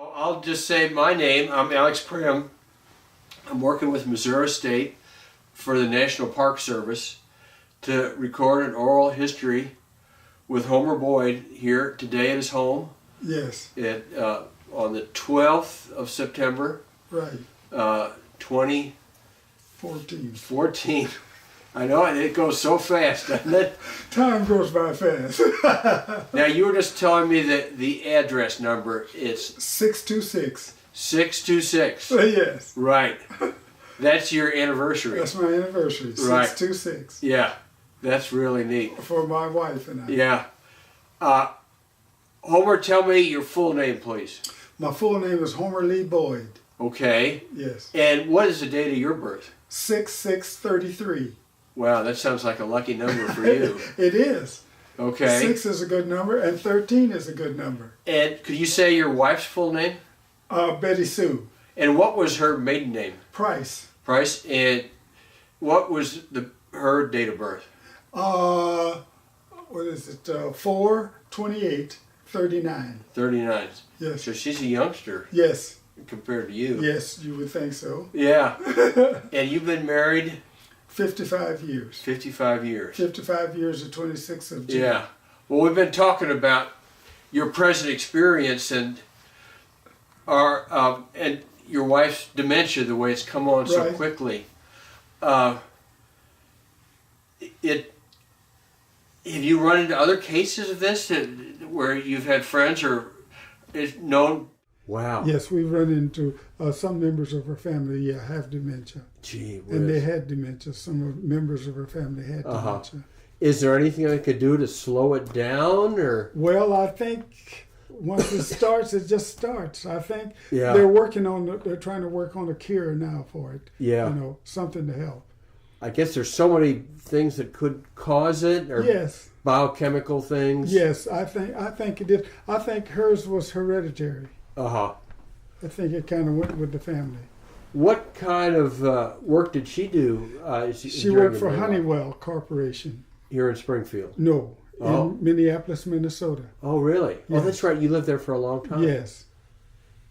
I'll just say my name. I'm Alex Primm. I'm working with Missouri State for the National Park Service to record an oral history with Homer Boyd here today at his home. Yes. On the 12th of September, Right. 2014. I know, it goes so fast, doesn't it? Time goes by fast. Now, you were just telling me that the address number is 626. 626. Yes. Right. That's your anniversary. That's my anniversary. Right. 626. Yeah, that's really neat. For my wife and I. Yeah. Homer, tell me your full name, please. My full name is Homer Lee Boyd. Okay. Yes. And what is the date of your birth? 6633. Wow, that sounds like a lucky number for you. It is. Okay. 6 is a good number and 13 is a good number. And could you say your wife's full name? Betty Sue. And what was her maiden name? Price. Price. And what was her date of birth? What is it? 4/28/39. 39. Yes. So she's a youngster. Yes. Compared to you. Yes, you would think so. Yeah. And you've been married? 55 years. 55 years. 55 years of 26th of June. Yeah. Well, we've been talking about your present experience and and your wife's dementia, the way it's come on so Right. quickly. Have you run into other cases of this where you've had friends or is known? Wow. Yes, we've run into some members of our family, have dementia. Gee whiz. And they had dementia. Some members of our family had dementia. Is there anything I could do to slow it down, or? Well, I think once it starts, it just starts. I think Yeah. they're trying to work on a cure now for it. Yeah. Something to help. I guess there's so many things that could cause it, or Yes. biochemical things. Yes, I think it is. I think hers was hereditary. Uh-huh. I think it kind of went with the family. What kind of work did she do? She worked for Honeywell Corporation. Here in Springfield? No, Oh. in Minneapolis, Minnesota. Oh, really? Yes. Oh, that's right. You lived there for a long time. Yes.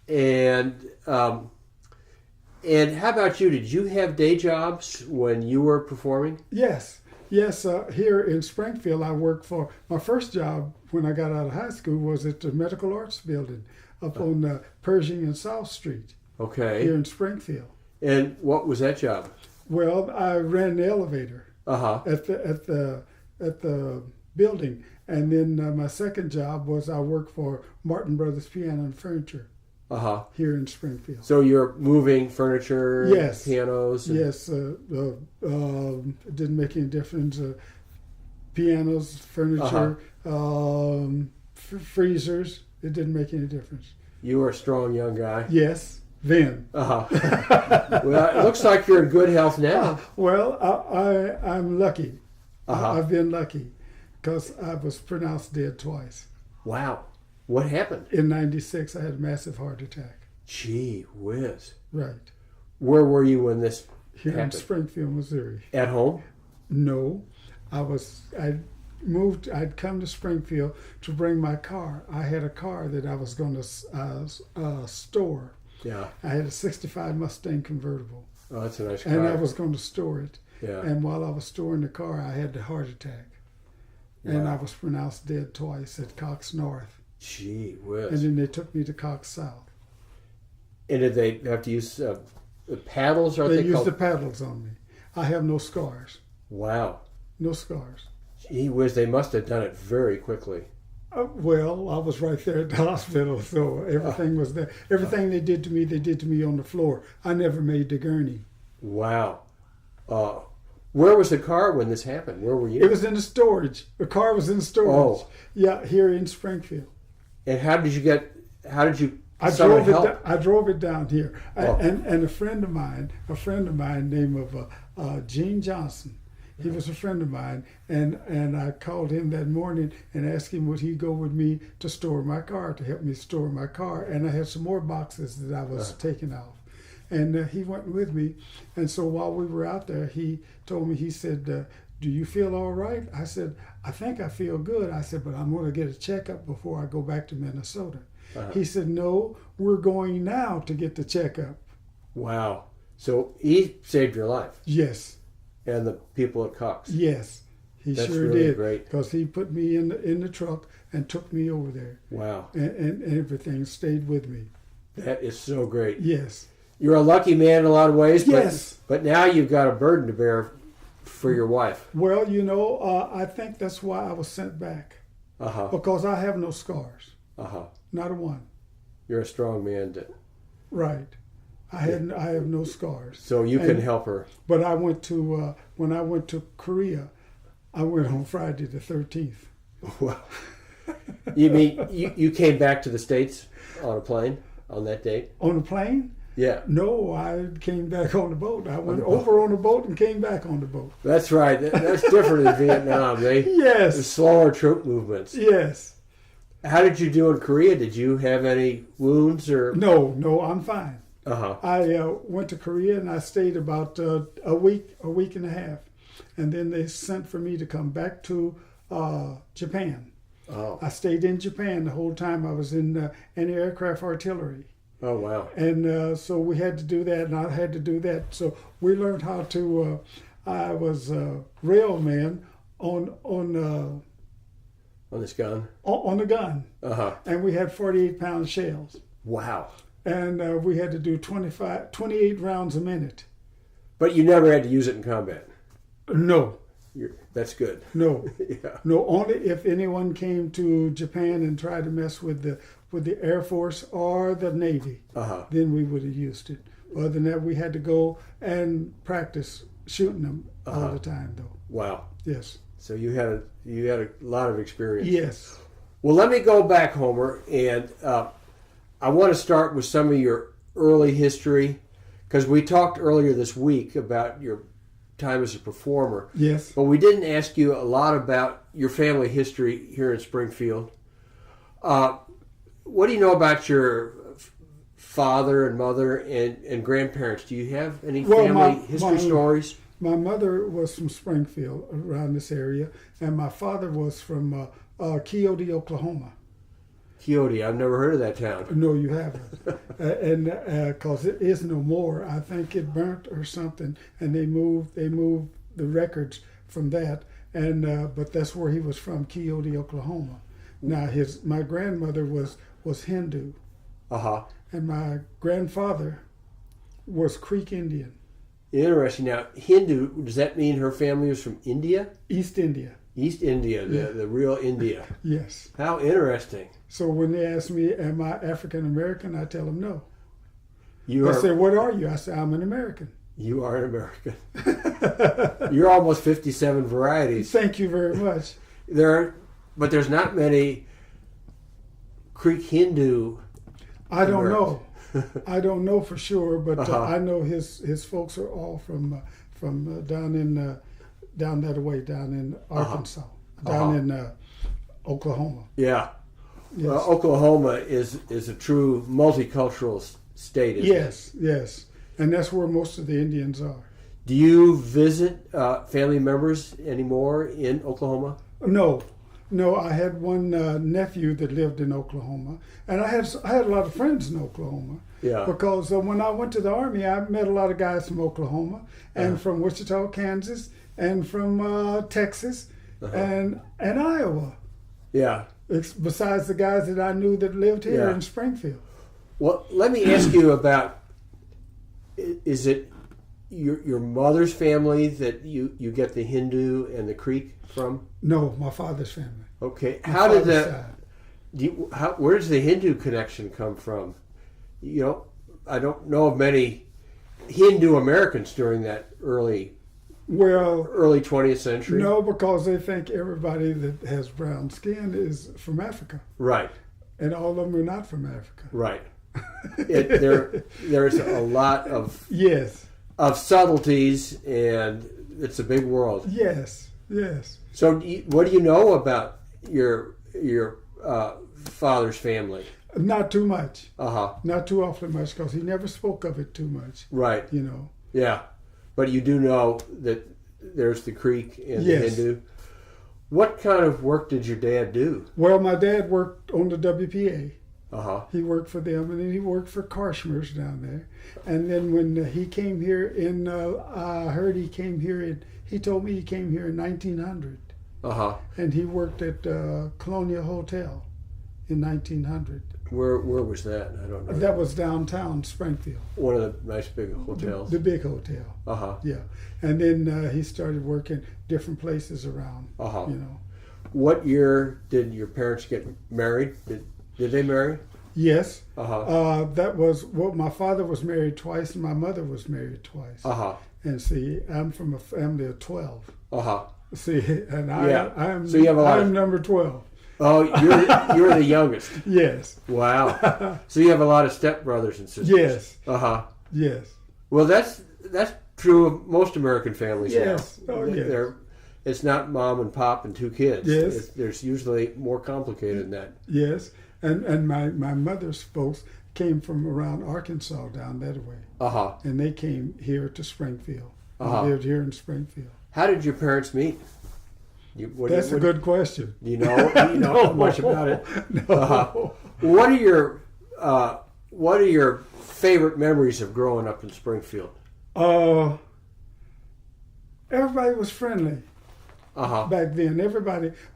And how about you? Did you have day jobs when you were performing? Yes. Here in Springfield, I worked for, my first job when I got out of high school was at the Medical Arts Building up on Pershing and South Street. Okay. Here in Springfield. And what was that job? Well, I ran the elevator Uh-huh. at the building, and then my second job was I worked for Harden Brothers Piano and Furniture Uh-huh. here in Springfield. So you're moving furniture, Yes. pianos? Yes, it didn't make any difference. Pianos, furniture, freezers, it didn't make any difference. You were a strong young guy. Yes, then. Uh-huh. Well, it looks like you're in good health now. Well, I'm lucky. Uh-huh. I've been lucky because I was pronounced dead twice. Wow. What happened? In '96, I had a massive heart attack. Gee whiz. Right. Where were you when this Here happened? in Springfield, Missouri. At home? No, I'd come to Springfield to bring my car. I had a car that I was going to store. Yeah. I had a '65 Mustang convertible. Oh, that's a nice car. And I was going to store it. Yeah. And while I was storing the car, I had the heart attack. And Wow. I was pronounced dead twice at Cox North. Gee whiz. And then they took me to Cox South. And did they have to use paddles? Or They used the paddles on me. I have no scars. Wow. No scars. Gee whiz, they must have done it very quickly. Well, I was right there at the hospital, so everything was there. Everything they did to me on the floor. I never made the gurney. Wow. Where was the car when this happened? Where were you? It was in the storage. The car was in storage. Oh. Yeah, here in Springfield. And how did you I summon drove it. help? I drove it down here, Oh. and a friend of mine named Gene Johnson. He was a friend of mine, and I called him that morning and asked him would he go with me to store my car, to help me store my car, and I had some more boxes that I was taking off. And he went with me, and so while we were out there, he told me, he said, do you feel all right? I said, I think I feel good. I said, but I'm going to get a checkup before I go back to Minnesota. He said, no, we're going now to get the checkup. Wow. So he saved your life. Yes. And the people at Cox. Yes. He That's sure really did. great. Because he put me in the truck and took me over there. Wow. And everything stayed with me. That is so great. Yes. You're a lucky man in a lot of ways. Yes. But now you've got a burden to bear for your wife. Well, I think that's why I was sent back. Uh-huh. Because I have no scars. Uh-huh. Not a one. You're a strong man. Right. I have no scars. So you can help her. But I went to when I went to Korea, I went on Friday the 13th. Wow. You mean you came back to the States on a plane on that date? On a plane? Yeah. No, I came back on the boat. I went over on the boat and came back on the boat. That's right. That's different in Vietnam. Yes. The slower troop movements. Yes. How did you do in Korea? Did you have any wounds or? No, I'm fine. Uh-huh. I went to Korea and I stayed about a week and a half. And then they sent for me to come back to Japan. Oh. I stayed in Japan the whole time. I was in anti-aircraft artillery. Oh, wow. And so we had to do that, and I had to do that. So we learned how to. I was a railman on this gun. On the gun, Uh-huh. and we had 48-pound shells, Wow. and we had to do 28 rounds a minute. But you never had to use it in combat. No, That's good. no, Yeah. no. Only if anyone came to Japan and tried to mess with the Air Force or the Navy, Uh-huh. then we would have used it. Other than that, we had to go and practice shooting them all the time, though. Wow. Yes. So you had a lot of experience. Yes. Well, let me go back, Homer, and I want to start with some of your early history, because we talked earlier this week about your time as a performer. Yes. But we didn't ask you a lot about your family history here in Springfield. What do you know about your father and mother and grandparents? Do you have any family history stories? My mother was from Springfield, around this area, and my father was from Quixote, Oklahoma. Quixote, I've never heard of that town. No, you haven't. And because it is no more. I think it burnt or something, and they moved the records from that. And but that's where he was from, Quixote, Oklahoma. Now my grandmother was Hindu, Uh-huh. and my grandfather was Creek Indian. Interesting. Now, Hindu, does that mean her family was from India? East India. East India, the real India. Yes. How interesting. So when they ask me, am I African American, I tell them no. They say, what are you? I say, I'm an American. You are an American. You're almost 57 varieties. Thank you very much. But there's not many Creek Hindu. I don't know. I don't know for sure, but Uh-huh. I know his folks are all from down that way, down in Arkansas, down in Oklahoma. Yeah. Yes. Well, Oklahoma is a true multicultural state, isn't it? Yes, and that's where most of the Indians are. Do you visit family members anymore in Oklahoma? No, I had one nephew that lived in Oklahoma, and I had a lot of friends in Oklahoma. Yeah. Because when I went to the Army, I met a lot of guys from Oklahoma and from Wichita, Kansas, and from Texas, and Iowa. Yeah. Besides the guys that I knew that lived here Yeah. in Springfield. Well, let me ask you about, is it your mother's family that you get the Hindu and the Creek from? No, my father's family. Okay. My How did father's that, side. where does the Hindu connection come from? You know, I don't know of many Hindu Americans during that early 20th century. No, because they think everybody that has brown skin is from Africa. Right. And all of them are not from Africa. Right. There's a lot of Yes. of subtleties, and it's a big world. Yes. So, what do you know about your father's family? Not too much. Uh-huh. Not too awfully much, because he never spoke of it too much. Right. You know. Yeah. But you do know that there's the Creek and Yes. the Hindu. What kind of work did your dad do? Well, my dad worked on the WPA. He worked for them, and then he worked for Karshmers down there. And then when he came here I heard he came here he told me he came here in 1900. And he worked at Colonial Hotel in 1900. Where was that? I don't know. That was downtown Springfield. One of the nice big hotels. The big hotel. Yeah. And then he started working different places around. You know. What year did your parents get married? Did they marry? Yes. That was my father was married twice, and my mother was married twice. And see, I'm from a family of 12. See, and I'm so you have a lot I'm number 12. Oh, you're the youngest. Yes. Wow. So you have a lot of stepbrothers and sisters. Yes. Yes. Well, that's true of most American families. Yes. Now. Oh, yes. It's not mom and pop and 2 kids. Yes. There's usually more complicated than that. Yes. And my mother's folks came from around Arkansas down that way. And they came here to Springfield. Lived here in Springfield. How did your parents meet? That's a good question. Do you know much about it? No. What are your favorite memories of growing up in Springfield? Everybody was friendly back then.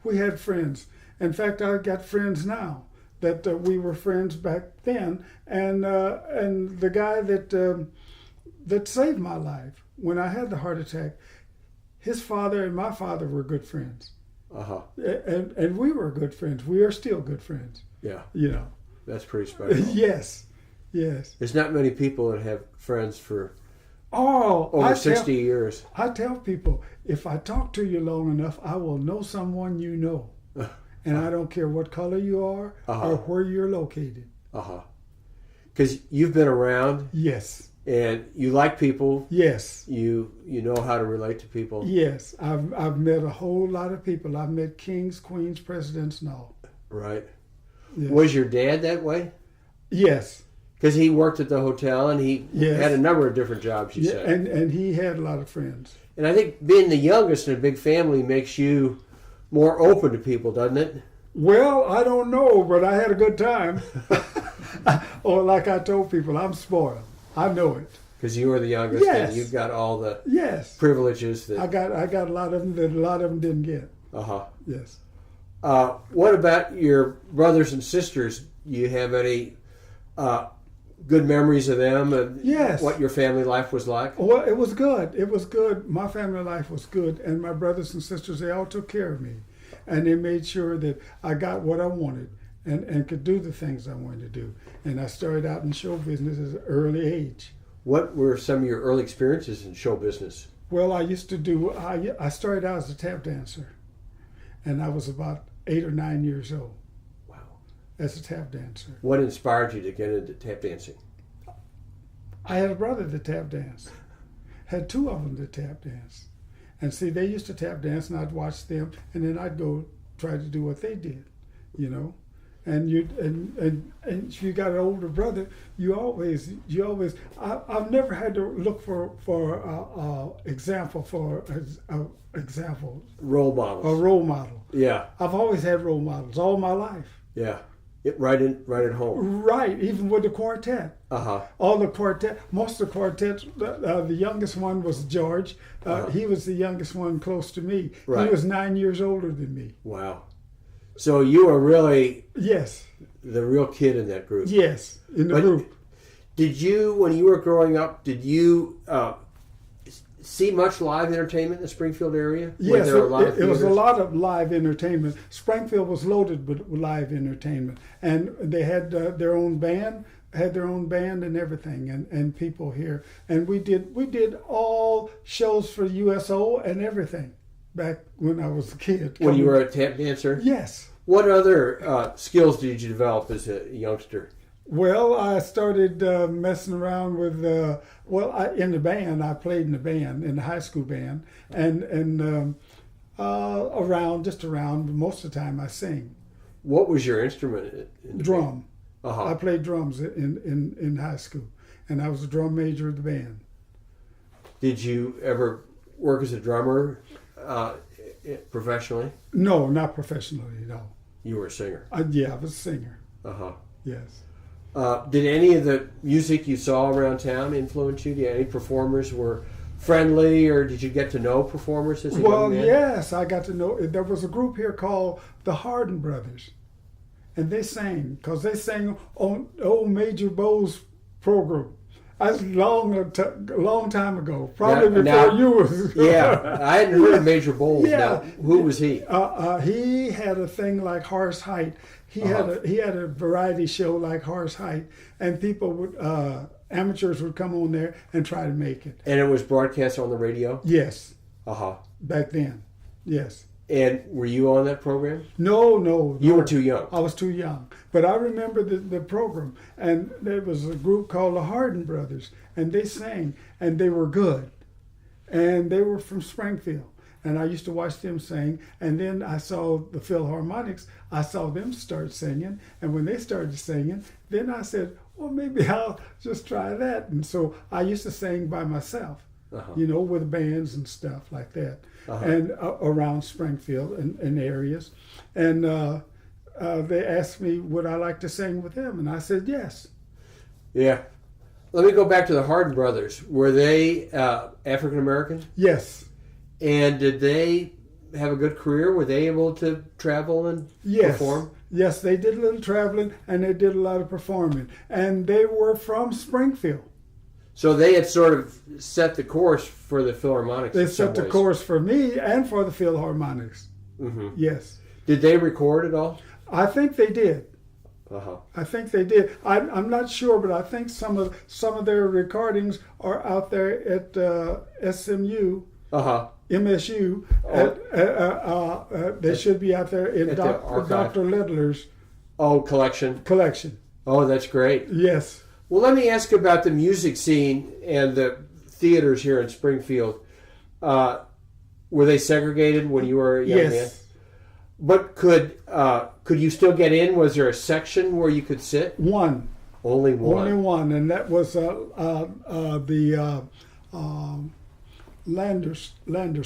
We had friends. In fact, I got friends now that we were friends back then. And the guy that saved my life when I had the heart attack, his father and my father were good friends. And we were good friends. We are still good friends. Yeah. You know. That's pretty special. Yes. Yes. There's not many people that have friends for over over 60 years. I tell people, if I talk to you long enough, I will know someone you know. And I don't care what color you are or where you're located. Because you've been around. Yes. And you like people. Yes. You know how to relate to people. Yes. I've met a whole lot of people. I've met kings, queens, presidents, and all. Right. Yes. Was your dad that way? Yes. Because he worked at the hotel and he had a number of different jobs, you said. And he had a lot of friends. And I think being the youngest in a big family makes you more open to people, doesn't it? Well, I don't know, but I had a good time. Or like I told people, I'm spoiled. I know it. Because you were the youngest, yes. and you've got all the yes. privileges that I got a lot of them that a lot of them didn't get. Yes. What about your brothers and sisters? Do you have any good memories of them and yes. what your family life was like? Well, it was good. It was good. My family life was good, and my brothers and sisters, they all took care of me, and they made sure that I got what I wanted and could do the things I wanted to do. And I started out in show business at an early age. What were some of your early experiences in show business? Well, I started out as a tap dancer, and I was about 8 or 9 years old. Wow. As a tap dancer. What inspired you to get into tap dancing? I had a brother that tap danced. Had 2 of them that tap dance. And see, they used to tap dance, and I'd watch them, and then I'd go try to do what they did, you know. And if you got an older brother, you always. I've never had to look for example Role models. A role model. Yeah. I've always had role models all my life. Yeah. Right at home. Right, even with the quartet. All the quartet, most of the quartets. The youngest one was George. He was the youngest one close to me. Right. He was 9 years older than me. Wow. So you were really yes the real kid in that group. Yes, in the group. Did you, when you were growing up, did you see much live entertainment in the Springfield area? Yes, it was a lot of live entertainment. Springfield was loaded with live entertainment, and they had their own band. Had their own band and everything, and people here, and we did all shows for USO and everything. Back when I was a kid. When you were a tap dancer? Yes. What other skills did you develop as a youngster? Well, I started messing around with, in the band. I played in the band, in the high school band, and around, most of the time I sing. What was your instrument? Drum. I played drums in high school, and I was a drum major of the band. Did you ever work as a drummer? Professionally? No, not professionally, no. You were a singer? Yeah, I was a singer. Yes. Did any of the music you saw around town influence you? Did any performers were friendly, or did you get to know performers as a young man? Yes, I got to know. There was a group here called the Harden Brothers, and they sang because they sang on old Major Bowes' program. That's a long time ago, probably before you was. Yeah, I hadn't heard of Major Bowles. Yeah. Now, who was he? He had a thing like Horse Height. He had a variety show like Horse Height, and people would amateurs would come on there and try to make it. And it was broadcast on the radio? Yes. Uh-huh. Back then. Yes. And were you on that program? No. You were too young. I was too young. But I remember the program, and there was a group called the Harden Brothers, and they sang, and they were good. And they were from Springfield. And I used to watch them sing, and then I saw the Philharmonics. I saw them start singing, and when they started singing, then I said, well, maybe I'll just try that. And so I used to sing by myself, with bands and stuff like that, and around Springfield and areas. And they asked me, would I like to sing with them? And I said, yes. Yeah. Let me go back to the Harden Brothers. Were they African American? Yes. And did they have a good career? Were they able to travel and perform? Yes, they did a little traveling, and they did a lot of performing. And they were from Springfield. So they had sort of set the course for the Philharmonics. They set the course for me and for the Philharmonics. Mm-hmm. Yes. Did they record at all? I think they did. Uh-huh. I think they did. I'm not sure, but I think some of their recordings are out there at SMU. Uh-huh. MSU. They should be out there in Dr. Littler's collection. Oh, that's great. Yes. Well, let me ask about the music scene and the theaters here in Springfield. Were they segregated when you were a young man? But could you still get in? Was there a section where you could sit? One. Only one. Only one, and that was the Landers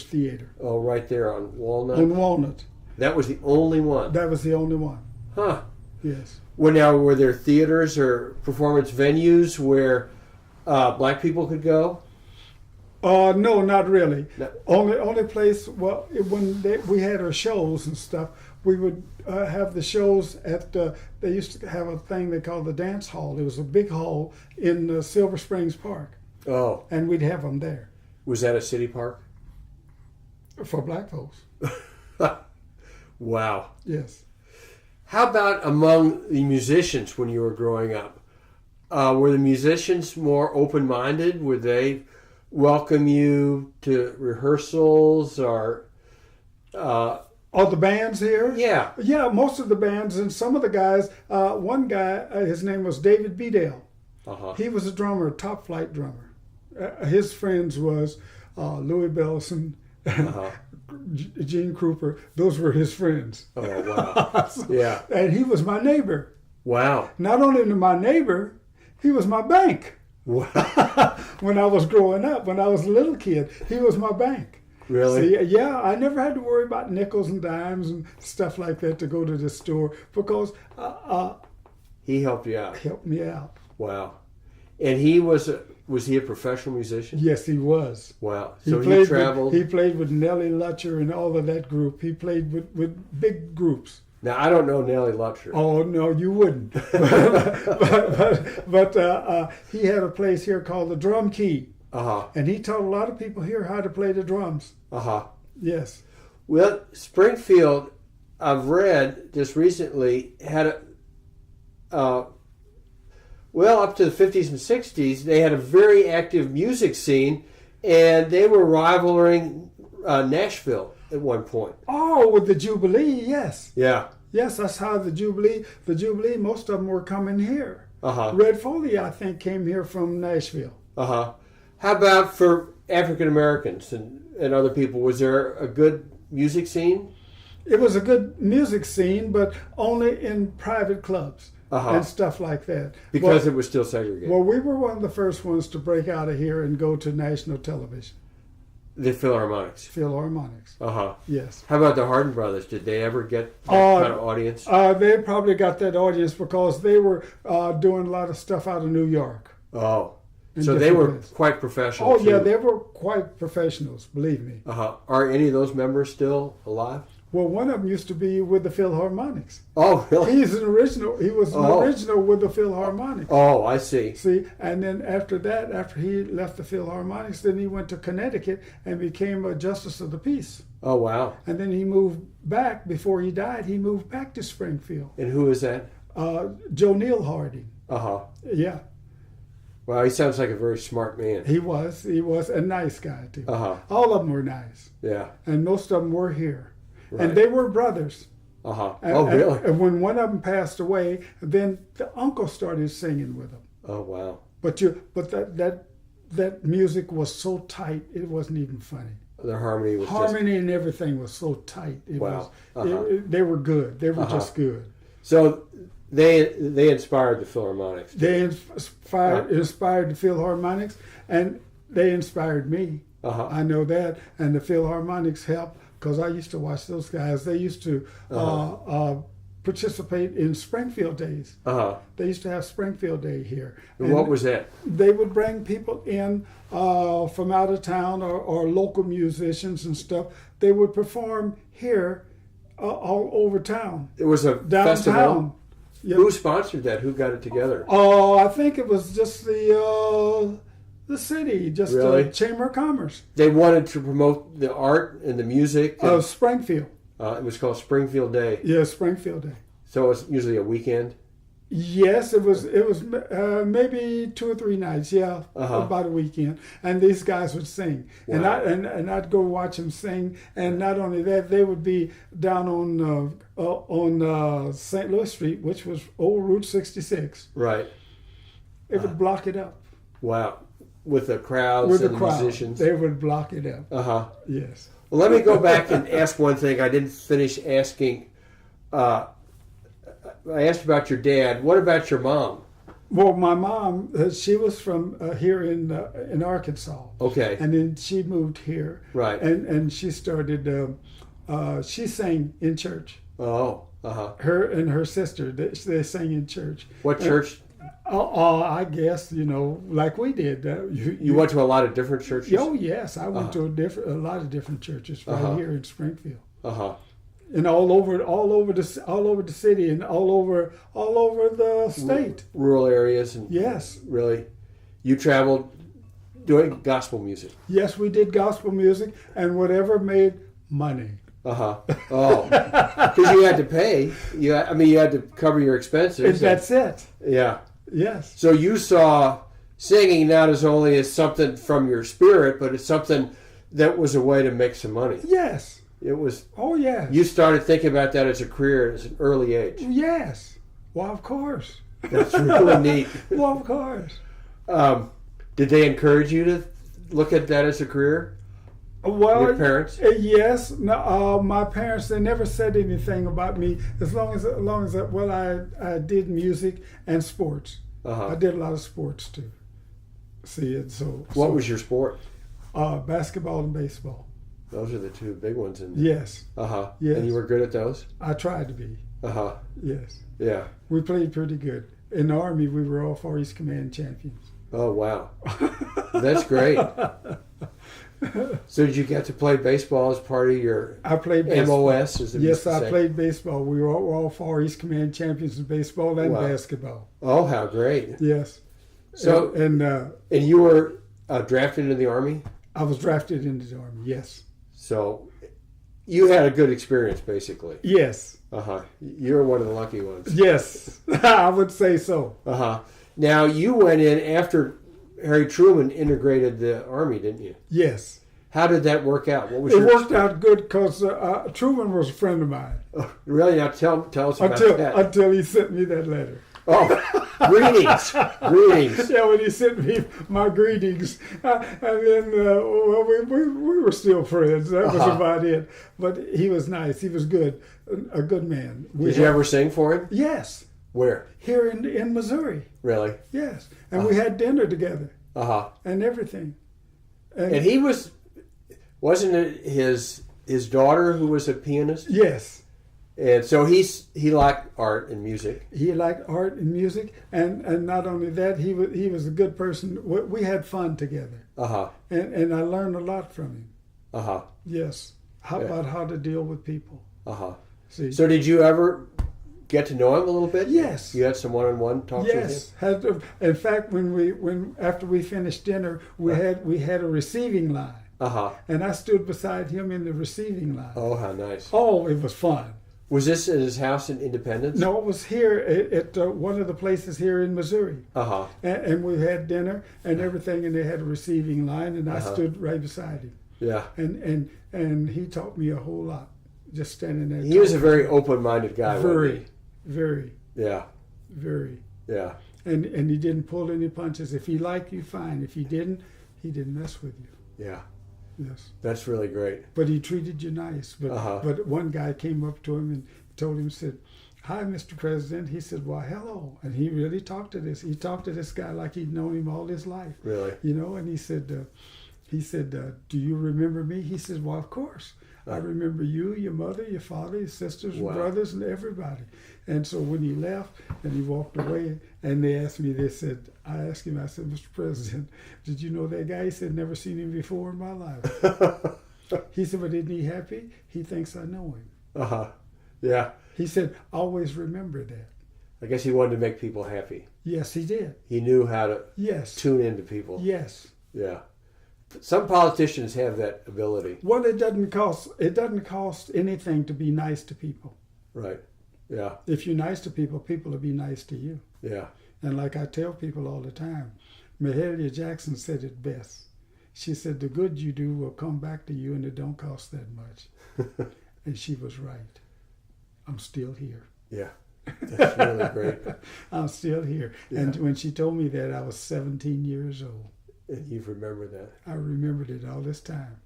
Theater. Oh, right there on Walnut? On Walnut. That was the only one? That was the only one. Huh. Yes. Well, now, were there theaters or performance venues where black people could go? No, not really. No. Only place, when we had our shows and stuff, we would have the shows at, they used to have a thing they called the dance hall. It was a big hall in Silver Springs Park. Oh. And we'd have them there. Was that a city park? For black folks. Wow. Yes. How about among the musicians when you were growing up? Were the musicians more open-minded? Would they welcome you to rehearsals or... the bands here? Yeah. Yeah, most of the bands and some of the guys. One guy, his name was David Bidell. Uh-huh. He was a drummer, a top flight drummer. His friends was Louis Bellson, Gene Krupa. Those were his friends. Oh, wow. Yeah. And he was my neighbor. Wow. Not only my neighbor, he was my bank. Wow. When I was growing up, when I was a little kid, he was my bank. Really? See, yeah, I never had to worry about nickels and dimes and stuff like that to go to the store because he helped you out. Helped me out. Wow. And he was he a professional musician? Yes, he was. Wow. So he traveled. He played with Nellie Lutcher and all of that group. He played with big groups. Now, I don't know Nellie Lutcher. Oh, no, you wouldn't. but he had a place here called the Drum Key. Uh-huh. And he taught a lot of people here how to play the drums. Uh-huh. Yes. Well, Springfield, I've read just recently, had up to the 50s and 60s, they had a very active music scene, and they were rivaling Nashville at one point. Oh, with the Jubilee, yes. Yeah. Yes, that's how the Jubilee, most of them were coming here. Uh-huh. Red Foley, I think, came here from Nashville. Uh-huh. How about for African Americans and other people? Was there a good music scene? It was a good music scene, but only in private clubs. And stuff like that. Because it was still segregated. Well, we were one of the first ones to break out of here and go to national television. The Philharmonics. Philharmonics. Uh-huh. Yes. How about the Harden Brothers? Did they ever get that kind of audience? They probably got that audience because they were doing a lot of stuff out of New York. Oh. So they were quite professional. Oh, yeah, they were quite professionals, believe me. Uh-huh. Are any of those members still alive? Well, one of them used to be with the Philharmonics. Oh, really? He was an original with the Philharmonics. Oh, I see. See, and then after that, after he left the Philharmonics, then he went to Connecticut and became a justice of the peace. Oh, wow. And then he moved back, before he died, he moved back to Springfield. And who is that? Joe Neal Harding. Uh-huh. Yeah. Wow, he sounds like a very smart man. He was a nice guy, too. Uh-huh. All of them were nice. Yeah. And most of them were here. Right. And they were brothers. Uh-huh. And, really? And when one of them passed away, then the uncle started singing with him. Oh, wow. But that music was so tight, it wasn't even funny. The harmony was and everything was so tight. Wow. They were good. They were just good. So they inspired the Philharmonics. They inspired the Philharmonics, and they inspired me. Uh-huh. I know that. And the Philharmonics helped because I used to watch those guys. They used to participate in Springfield Days. Uh-huh. They used to have Springfield Day here. And what was that? They would bring people in from out of town or local musicians and stuff. They would perform here all over town. It was a downtown. festival? Yep. Who sponsored that? Who got it together? Oh, I think it was just the city, just Really? the Chamber of Commerce. They wanted to promote the art and the music. Of Springfield. It was called Springfield Day. Yeah, Springfield Day. So it was usually a weekend? Yes, it was maybe 2 or 3 nights, yeah, about a weekend. And these guys would sing. Wow. And I'd go watch them sing. And not only that, they would be down on St. Louis Street, which was old Route 66. Right. They would block it up. Wow. With the crowds With and the the musicians? They would block it up. Uh-huh. Yes. Well, let me go back and ask one thing. I didn't finish asking. I asked about your dad. What about your mom? Well, my mom, she was from here in Arkansas. Okay. And then she moved here. Right. And she started, she sang in church. Oh, uh-huh. Her and her sister, they sang in church. What church? I guess, like we did. You went to a lot of different churches? Oh, yes. I went to a lot of different churches right here in Springfield. Uh-huh. And all over the city and all over the state. Rural areas and yes. Really, you traveled doing gospel music. Yes, we did gospel music and whatever made money. Uh-huh. Oh, because you had to pay. You had to cover your expenses. And that's it. Yeah. Yes. So you saw singing not as only as something from your spirit, but it's something that was a way to make some money. Yes. It was. Oh, yeah. You started thinking about that as a career at an early age. Yes. Well, of course. That's really neat. Well, of course. Did they encourage you to look at that as a career? Well, your parents? Yes. No, my parents, they never said anything about me as long as I did music and sports. Uh-huh. I did a lot of sports too. See, and so. What was your sport? Basketball and baseball. Those are the two big ones. Yes. Uh-huh. Yes. And you were good at those? I tried to be. Uh-huh. Yes. Yeah. We played pretty good. In the Army, we were all Far East Command champions. Oh, wow. That's great. So did you get to play baseball as part of your I played baseball. MOS? Yes, I played baseball. We were all Far East Command champions in baseball and basketball. Oh, how great. Yes. So and you were drafted into the Army? I was drafted into the Army, yes. So you had a good experience, basically. Yes. Uh-huh. You're one of the lucky ones. Yes, I would say so. Uh-huh. Now, you went in after Harry Truman integrated the Army, didn't you? Yes. How did that work out? What was it worked out good because Truman was a friend of mine. Oh, really? Now tell us about that. Until he sent me that letter. Oh, greetings. Greetings. Yeah, when he sent me my greetings. And then, we were still friends. That was about it. But he was nice. He was good. A good man. Did you ever sing for him? Yes. Where? Here in Missouri. Really? Yes. And we had dinner together. Uh-huh. And everything. And he was Wasn't it his daughter who was a pianist? Yes. And so he liked art and music. He liked art and music, and not only that, he was a good person. We had fun together. Uh-huh. And I learned a lot from him. Uh-huh. Yes. About how to deal with people. Uh-huh. See. So did you ever get to know him a little bit? Yes. You had some one-on-one talks with him? Yes. In fact, after we finished dinner, we had a receiving line. Uh-huh. And I stood beside him in the receiving line. Oh, how nice. Oh, it was fun. Was this at his house in Independence? No, it was here at one of the places here in Missouri. Uh-huh. And we had dinner and everything, and they had a receiving line, and I stood right beside him. Yeah. And he taught me a whole lot, just standing there. He was a very open-minded guy. Very, very. Yeah. Very. Yeah. And he didn't pull any punches. If he liked you, fine. If he didn't mess with you. Yeah. Yes. That's really great. But he treated you nice. But one guy came up to him and told him, said, "Hi, Mr. President." He said, "Well, hello." And he really talked to this. He talked to this guy like he'd known him all his life. Really? You know, and he said, "Do you remember me?" He said, "Well, of course. I remember you, your mother, your father, your sisters, your brothers, and everybody." And so when he left and he walked away, and they asked me, I asked him, I said, "Mr. President, did you know that guy?" He said, "Never seen him before in my life." He said, "But isn't he happy? He thinks I know him." Uh-huh. Yeah. He said, "Always remember that." I guess he wanted to make people happy. Yes, he did. He knew how to Yes. tune into people. Yes. Yeah. Some politicians have that ability. Well, it doesn't cost anything to be nice to people. Right. Yeah. If you're nice to people, people will be nice to you. Yeah. And like I tell people all the time, Mahalia Jackson said it best. She said, "The good you do will come back to you, and it don't cost that much." And she was right. I'm still here. Yeah. That's really great. I'm still here. Yeah. And when she told me that, I was 17 years old. And you've remembered that? I remembered it all this time.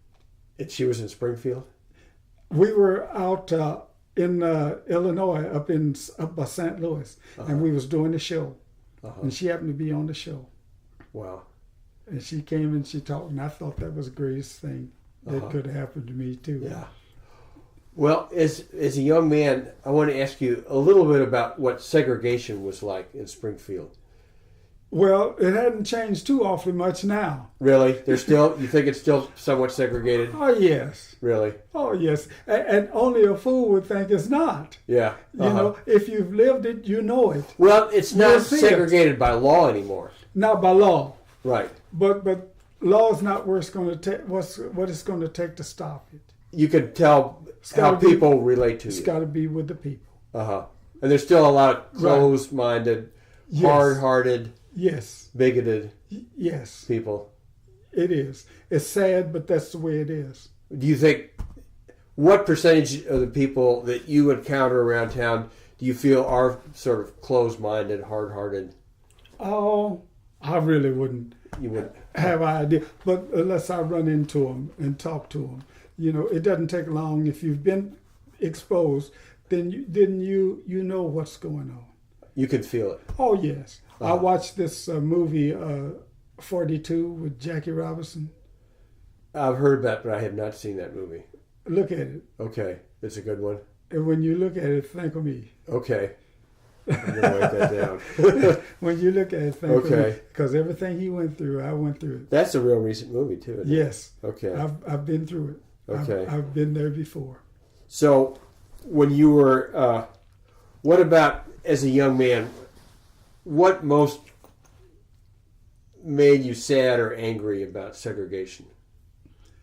And she was in Springfield? We were out in Illinois, up by St. Louis, and we was doing a show. And she happened to be on the show. Wow. And she came and she talked, and I thought that was the greatest thing that could happen to me, too. Yeah. Well, as a young man, I want to ask you a little bit about what segregation was like in Springfield. Well, it hadn't changed too awfully much now. Really? You think it's still somewhat segregated? Oh, yes. Really? Oh, yes. And only a fool would think it's not. Yeah. You know, if you've lived it, you know it. Well, it's not segregated by law anymore. Not by law. Right. But law is not where it's going to take. What it's going to take to stop it. You can tell how people relate to you. It's got to be with the people. And there's still a lot of closed-minded, hard-hearted, bigoted people. It is. It's sad, but that's the way it is. Do you think, what percentage of the people that you encounter around town do you feel are sort of closed-minded, hard-hearted? Oh, I really wouldn't. You wouldn't have an idea. But unless I run into them and talk to them, you know, it doesn't take long. If you've been exposed, then you know what's going on. You can feel it. Oh yes. I watched this movie 42 with Jackie Robinson. I've heard that, but I have not seen that movie. Look at it. Okay, it's a good one. And when you look at it, think of me. Okay. I'm going to write that down. When you look at it, think of me. Because everything he went through, I went through it. That's a real recent movie, too, isn't it? Yes. Okay. I've been through it. Okay. I've been there before. So, when you were, what about as a young man, what most made you sad or angry about segregation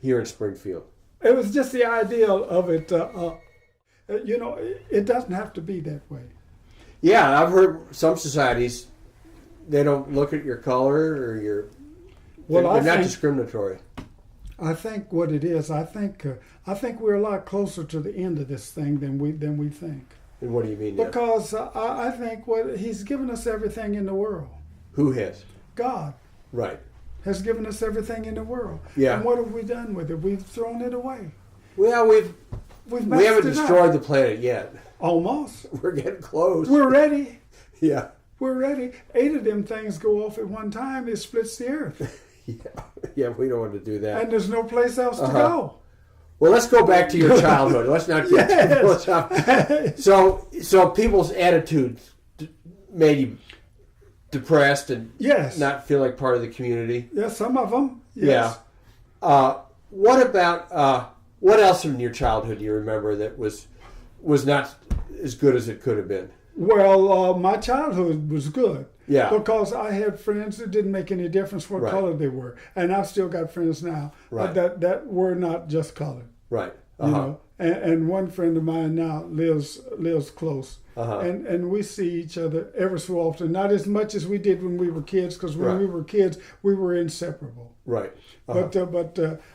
here in Springfield? It was just the idea of it. You know, it doesn't have to be that way. Yeah, I've heard some societies, they don't look at your color or your... Well, they're not discriminatory. I think what it is, I think we're a lot closer to the end of this thing than we think. And what do you mean? Because I think he's given us everything in the world. Who has? God. Right. Has given us everything in the world. Yeah. And what have we done with it? We've thrown it away. Well, we haven't destroyed the planet yet. Almost. We're getting close. We're ready. Yeah. We're ready. 8 of them things go off at one time. It splits the earth. Yeah, we don't want to do that. And there's no place else to go. Well, let's go back to your childhood. Let's not get too philosophical. So people's attitudes made you depressed and not feel like part of the community? Yeah, some of them. Yes. Yeah. What about, what else in your childhood do you remember that was not as good as it could have been? Well, my childhood was good. Yeah. Because I had friends that didn't make any difference what color they were. And I've still got friends now that were not just colored. Right. You know? And one friend of mine now lives close. And we see each other ever so often. Not as much as we did when we were kids, because when we were kids, we were inseparable. Right. But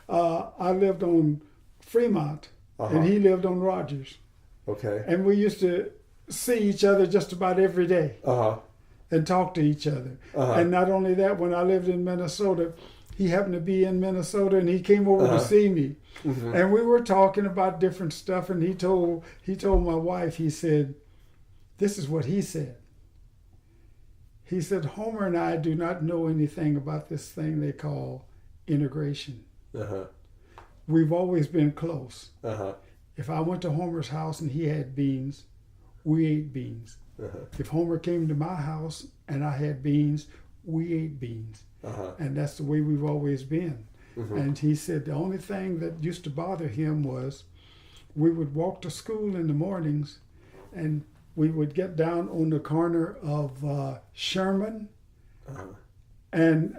I lived on Fremont, and he lived on Rogers. Okay. And we used to see each other just about every day. And talk to each other. And not only that, when I lived in Minnesota, he happened to be in Minnesota, and he came over to see me. And we were talking about different stuff, and he told my wife, he said, this is what he said. He said, Homer and I do not know anything about this thing they call integration. We've always been close. If I went to Homer's house and he had beans, we ate beans. If Homer came to my house and I had beans, we ate beans. And that's the way we've always been. And he said the only thing that used to bother him was we would walk to school in the mornings, and we would get down on the corner of Sherman and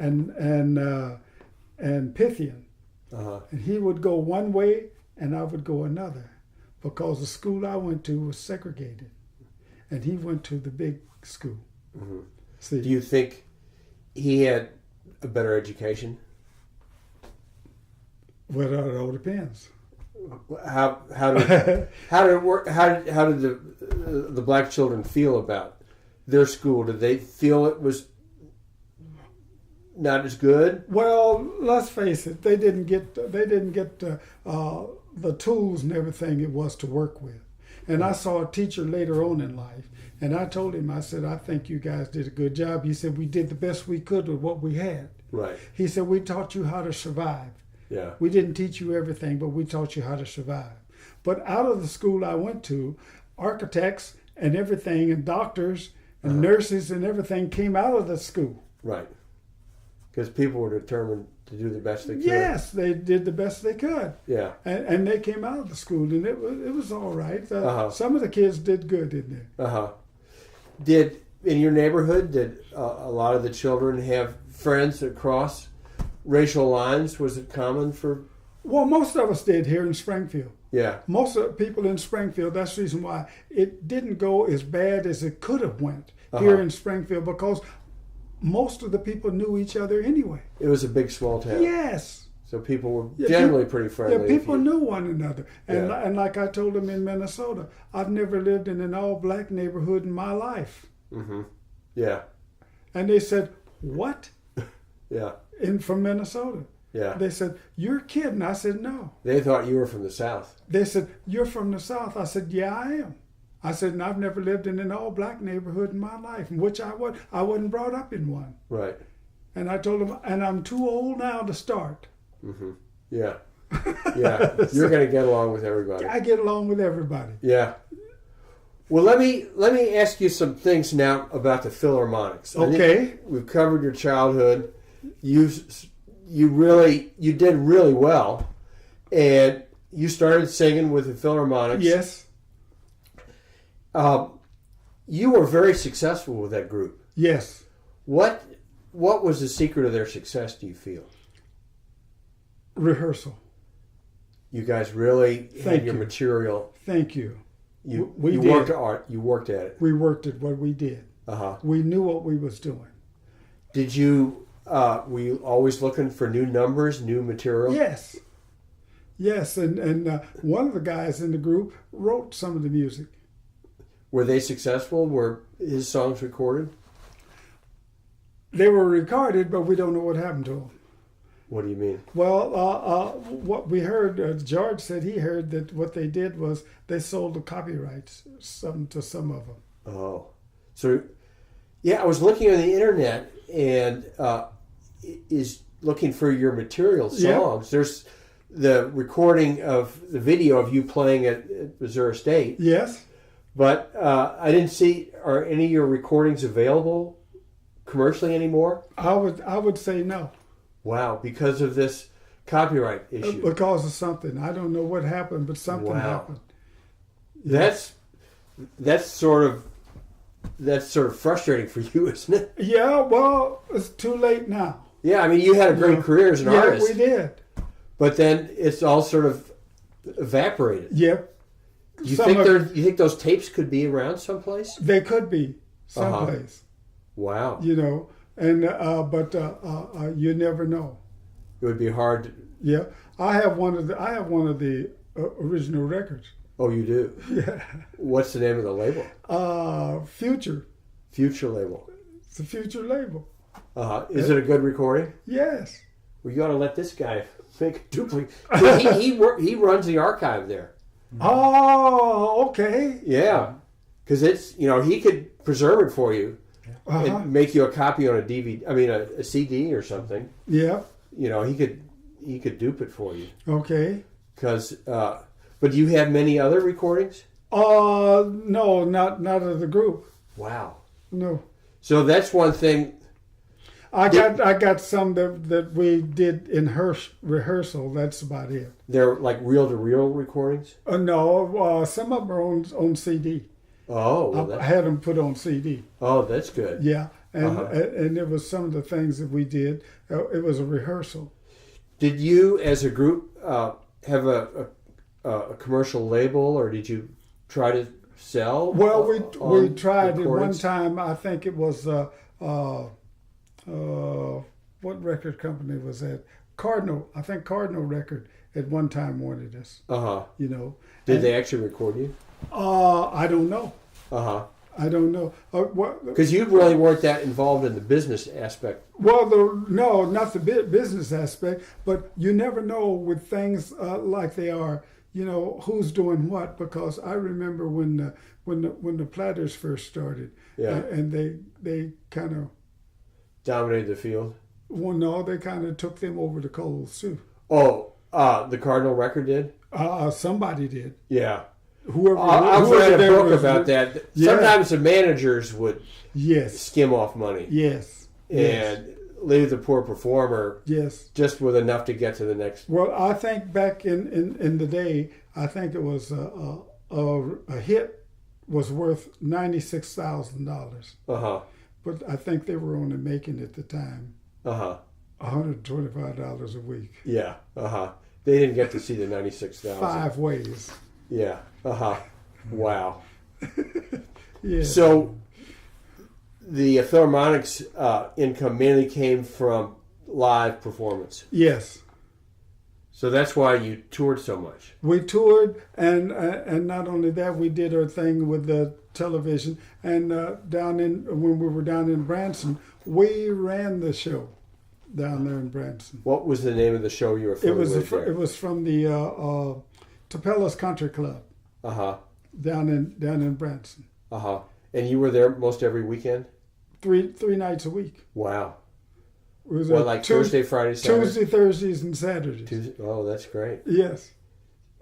Pythian. And he would go one way and I would go another, because the school I went to was segregated. And he went to the big school. See, do you think he had a better education? Well, it all depends. How did it work? How did the black children feel about their school? Did they feel it was not as good? Well, let's face it, they didn't get the tools and everything it was to work with. And I saw a teacher later on in life, and I told him, I said, I think you guys did a good job. He said, we did the best we could with what we had. Right. He said, we taught you how to survive. Yeah. We didn't teach you everything, but we taught you how to survive. But out of the school I went to, architects and everything, and doctors and nurses and everything came out of the school. Right. Because people were determined to do the best they could. Yes, they did the best they could. Yeah. And they came out of the school, and it was all right. Some of the kids did good in there. Did, in your neighborhood, did a lot of the children have friends across racial lines? Was it common for... Well, most of us did here in Springfield. Yeah. Most of the people in Springfield, that's the reason why it didn't go as bad as it could have went here in Springfield, because most of the people knew each other anyway. It was a big, small town. Yes. So people were generally pretty friendly. Yeah, people knew one another. And like I told them in Minnesota, I've never lived in an all-black neighborhood in my life. Yeah. And they said, what? Yeah. From Minnesota. Yeah. They said, you're kidding. I said, no. They thought you were from the South. They said, you're from the South. I said, yeah, I am. I said, and I've never lived in an all-black neighborhood in my life, in which I wasn't brought up in one. Right. And I told them, and I'm too old now to start. Yeah. Yeah. You're going to get along with everybody. I get along with everybody. Yeah. Well, let me ask you some things now about the Philharmonics. Okay. We've covered your childhood. You did really well, and you started singing with the Philharmonics. Yes. You were very successful with that group. Yes. What was the secret of their success, do you feel? Rehearsal. You guys really had your material. Thank you. You did. worked art. You worked at it. We worked at what we did. We knew what we was doing. Did you? Were you always looking for new numbers, new material? Yes. Yes, and one of the guys in the group wrote some of the music. Were they successful? Were his songs recorded? They were recorded, but we don't know what happened to them. What do you mean? Well, what we heard, George said he heard that what they did was they sold the copyrights to some of them. Oh. So, yeah, I was looking on the internet, and looking for your material songs. There's the recording of the video of you playing at Missouri State. Yes. But I didn't see, are any of your recordings available commercially anymore? I would say no. Wow, because of this copyright issue. Because of something. I don't know what happened, but something happened. Yeah. That's sort of frustrating for you, isn't it? Yeah, well, it's too late now. Yeah, I mean, you had a great career as an artist. Yeah, we did. But then it's all sort of evaporated. Yep. You think those tapes could be around someplace? They could be someplace. Wow. You know, and but you never know. It would be hard to... Yeah, I have one of the original records. Oh, you do? Yeah. What's the name of the label? Future. Future label. It's a Future label. Is it a good recording? Yes. Well, you ought to let this guy make a duplicate. he runs the archive there. Oh, okay. Yeah, because it's he could preserve it for you and make you a copy on a DVD. I mean a CD or something. Yeah. He could dupe it for you. Okay. Because but do you have many other recordings? No, not of the group. Wow. No. So that's one thing. I got some that we did in rehearsal. That's about it. They're like reel-to-reel recordings? No, some of them are on CD. Oh, well, I had them put on CD. Oh, that's good. Yeah, and it was some of the things that we did. It was a rehearsal. Did you, as a group, have a commercial label, or did you try to sell? Well, we tried at one time. I think it was what record company was that? Cardinal. I think Cardinal Record at one time wanted us. Did they actually record you? I don't know. I don't know. Because you really weren't that involved in the business aspect. Well, no, not the business aspect, but you never know with things like they are. Who's doing what? Because I remember when the Platters first started, and they kind of dominated the field. Well, no, they kind of took them over the coals too. Oh, the Cardinal Record did? Somebody did. Yeah. I've read a book about that. Yeah. Sometimes the managers would skim off money. Yes. And leave the poor performer just with enough to get to the next. Well, I think back in the day, I think it was a hit was worth $96,000. But I think they were only making at the time $125 a week. Yeah. They didn't get to see the 96,000. 5 ways. Yeah. Wow. Yeah. So the Philharmonics income mainly came from live performance. Yes. So that's why you toured so much. We toured, and not only that, we did our thing with the television. And when we were down in Branson, we ran the show down there in Branson. What was the name of the show you were from? It was from the Tapella's Country Club. Down in Branson. And you were there most every weekend? Three nights a week. Wow. It was like Tuesday, Friday, Saturday? Tuesday, Thursdays, and Saturdays. Oh, that's great. Yes.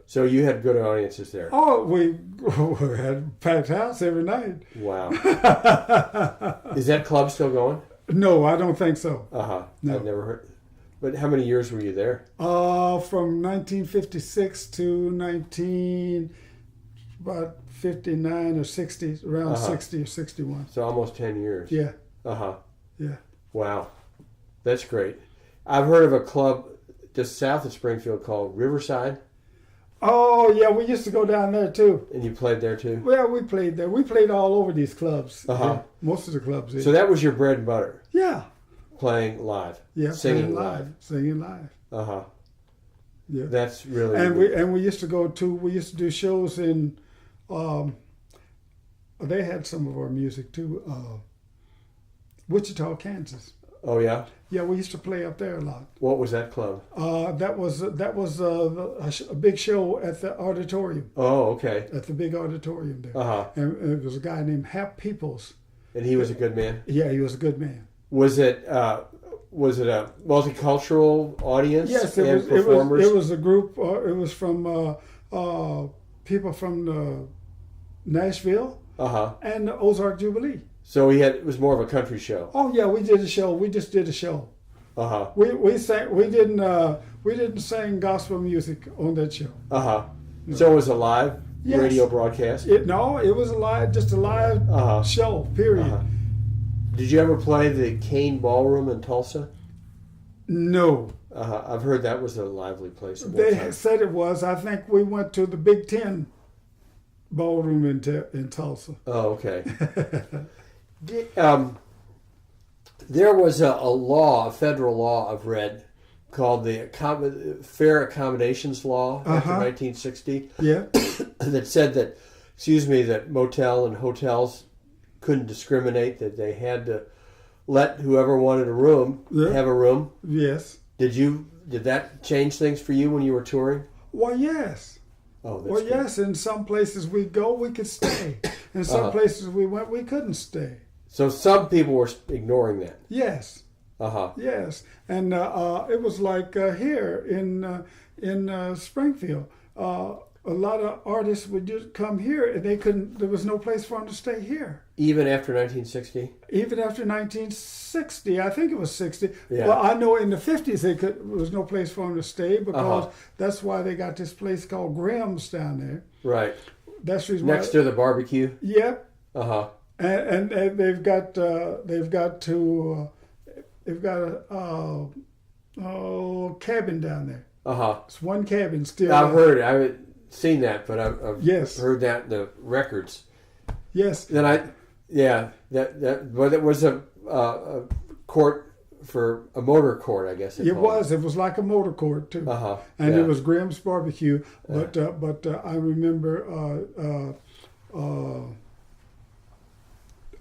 So you had good audiences there? Oh, we had a packed house every night. Wow. Is that club still going? No, I don't think so. No. I've never heard. But how many years were you there? From 1956 to about 59 or 60, around 60 or 61. So almost 10 years. Yeah. Yeah. Wow. That's great. I've heard of a club just south of Springfield called Riverside. Oh, yeah, we used to go down there too. And you played there too? Well, we played there. We played all over these clubs. Yeah, most of the clubs. So that was your bread and butter? Yeah. Playing live? Yeah, singing live. Singing live. Yeah. That's really we used to go to, we used to do shows in, they had some of our music too, Wichita, Kansas. Oh, yeah? Yeah, we used to play up there a lot. What was that club? That was a big show at the auditorium. Oh, okay. At the big auditorium there. And it was a guy named Hap Peoples. And he was a good man? Yeah, he was a good man. Was it Was it a multicultural audience? Yes, and performers? It was a group. It was from people from Nashville and the Ozarks Jubilee. So it was more of a country show. Oh yeah, we did a show. We just did a show. We sang. We didn't sing gospel music on that show. No. So it was a live radio broadcast. It was just a live show. Period. Did you ever play the Kane Ballroom in Tulsa? No. I've heard that was a lively place. They said it was. I think we went to the Big Ten Ballroom in Tulsa. Oh, okay. There was a federal law I've read called the Fair Accommodations Law after 1960. Yeah. That said that motel and hotels couldn't discriminate, that they had to let whoever wanted a room have a room. Yes. Did that change things for you when you were touring? Well, yes. Oh, that's well, good. yes. In some places we go, we could stay. In some places we went, we couldn't stay. So some people were ignoring that. Yes. Yes, and it was like here in Springfield. A lot of artists would just come here, and they couldn't. There was no place for them to stay here. Even after 1960. Even after 1960, I think it was 60. Yeah. Well, I know in the 50s there was no place for them to stay because that's why they got this place called Graham's down there. Right. That's the reason next to the barbecue. Yep. And they've got a cabin down there. It's one cabin still. I've heard it. I haven't seen that, but I've heard that in the records. Yes. Then but it was a court for a motor court, I guess. It was like a motor court too. And it was Graham's Barbecue. But I remember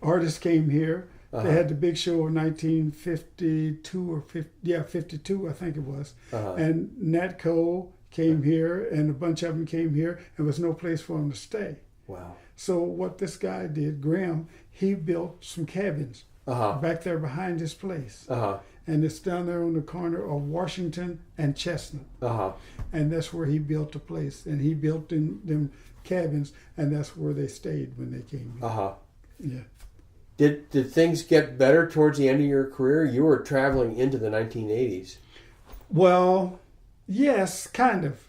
artists came here. They had the big show in 1952 or 52, I think it was. And Nat Cole came here, and a bunch of them came here, and there was no place for them to stay. Wow. So what this guy did, Graham, he built some cabins back there behind his place. And it's down there on the corner of Washington and Chestnut. And that's where he built a place. And he built them cabins, and that's where they stayed when they came here. Yeah. Did things get better towards the end of your career? You were traveling into the 1980s. Well, yes, kind of.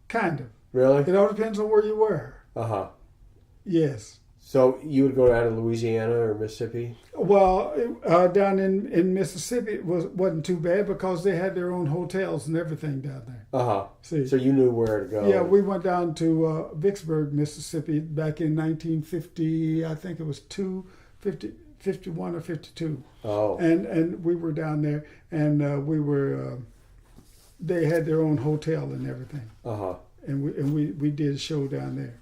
Kind of. Really? It all depends on where you were. Yes. So you would go out of Louisiana or Mississippi? Well, down in Mississippi it wasn't too bad because they had their own hotels and everything down there. See. So you knew where to go. Yeah, we went down to Vicksburg, Mississippi back in 1950, I think it was 51 or 52. Oh. And we were down there, and we were. They had their own hotel and everything. And we did a show down there.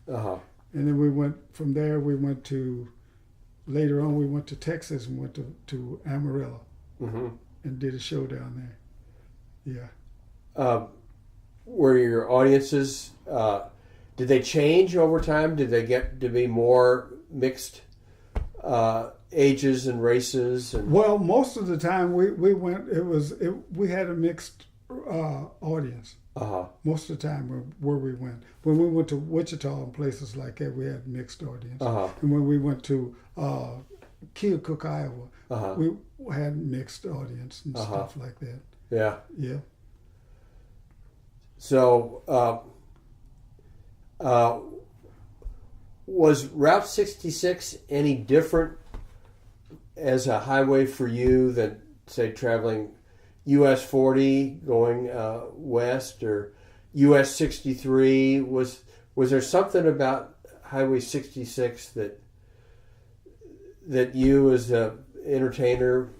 And then we went from there. Later on we went to Texas and went to Amarillo, and did a show down there. Yeah. Were your audiences? Did they change over time? Did they get to be more mixed? Ages and races well, most of the time we went. We had a mixed audience. Most of the time where we went. When we went to Wichita and places like that, we had mixed audience. And when we went to Keokuk, Iowa, we had mixed audience and stuff like that. Yeah. Yeah. So. Was Route 66 any different as a highway for you than, say, traveling US 40 going west or US 63? Was there something about Highway 66 that you as an entertainer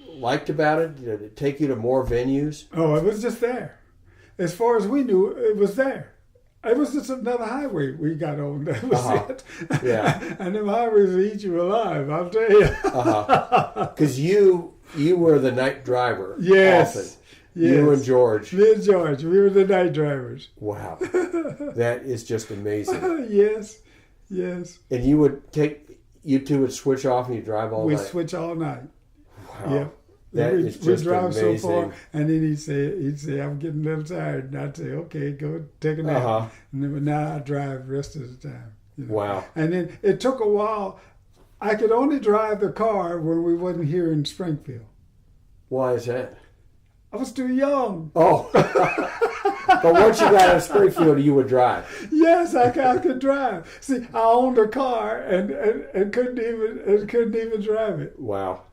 liked about it? Did it take you to more venues? Oh, it was just there. As far as we knew, it was there. It was just another highway we got on. That was it. Yeah. And them highways will eat you alive, I'll tell you. Because you were the night driver. Yes. Often. Yes. You and George. Me and George. We were the night drivers. Wow. That is just amazing. Yes. Yes. And you two would switch off and you drive all night? We switch all night. Wow. We drive so far, and then he'd say, I'm getting a little tired, and I'd say, okay, go take a nap. And then now I drive the rest of the time. Wow. And then it took a while. I could only drive the car when we wasn't here in Springfield. Why is that? I was too young. Oh. But once you got out of Springfield, you would drive. Yes, I could drive. See, I owned a car and couldn't even drive it. Wow.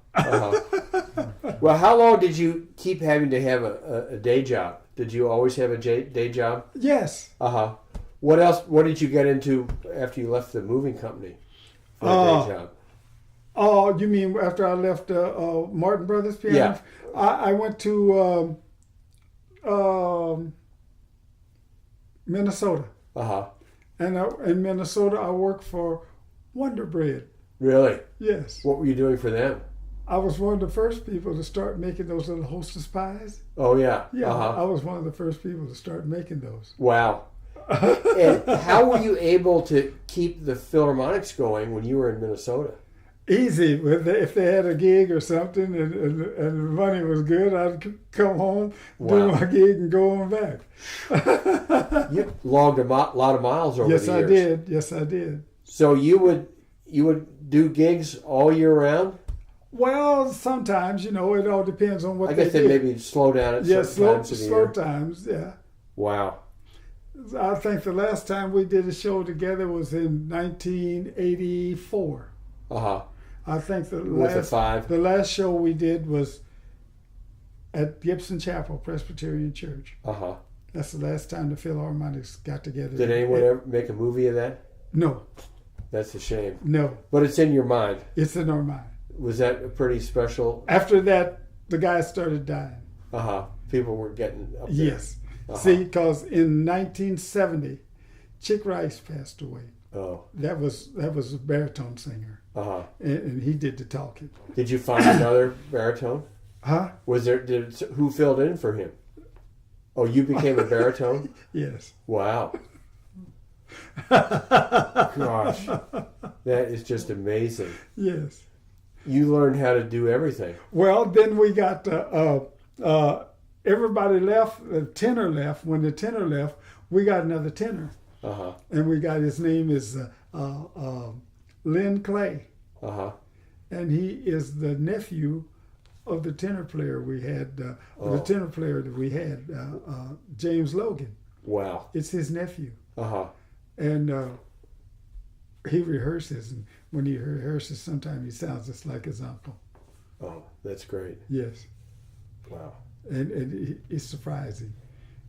Well, how long did you keep having to have a day job? Did you always have a day job? Yes. What else? What did you get into after you left the moving company for a day job? Oh, you mean after I left Martin Brothers Piano? Yeah. I went to Minnesota. And in Minnesota, I worked for Wonder Bread. Really? Yes. What were you doing for them? I was one of the first people to start making those little Hostess pies. Oh, yeah. Yeah, I was one of the first people to start making those. Wow. And how were you able to keep the Philharmonics going when you were in Minnesota? Easy. If they had a gig or something and the money was good, I'd come home, do my gig, and go on back. You logged a lot of miles over the years. Yes, I did. So you would do gigs all year round? Well, sometimes, it all depends on what I guess they maybe slow down at certain times of the year. Slow times, yeah. Wow. I think the last time we did a show together was in 1984. I think the last show we did was at Gibson Chapel Presbyterian Church. That's the last time the Philharmonics got together. Did anyone ever make a movie of that? No. That's a shame. No. But it's in your mind. It's in our mind. Was that pretty special? After that, the guy started dying. People were getting up there. Yes. See, because in 1970, Chick Rice passed away. Oh. That was a baritone singer. And he did the talking. Did you find another baritone? Was there? Who filled in for him? Oh, you became a baritone? Yes. Wow. Gosh, that is just amazing. Yes. You learned how to do everything. Well, then we got everybody left. The tenor left. When the tenor left, we got another tenor. And we got, his name is Lynn Clay. And he is the nephew of the tenor player we had. The tenor player that we had, James Logan. Wow. It's his nephew. And he rehearses, and when he rehearses, sometimes he sounds just like his uncle. Oh, that's great. Yes. Wow. And it's surprising.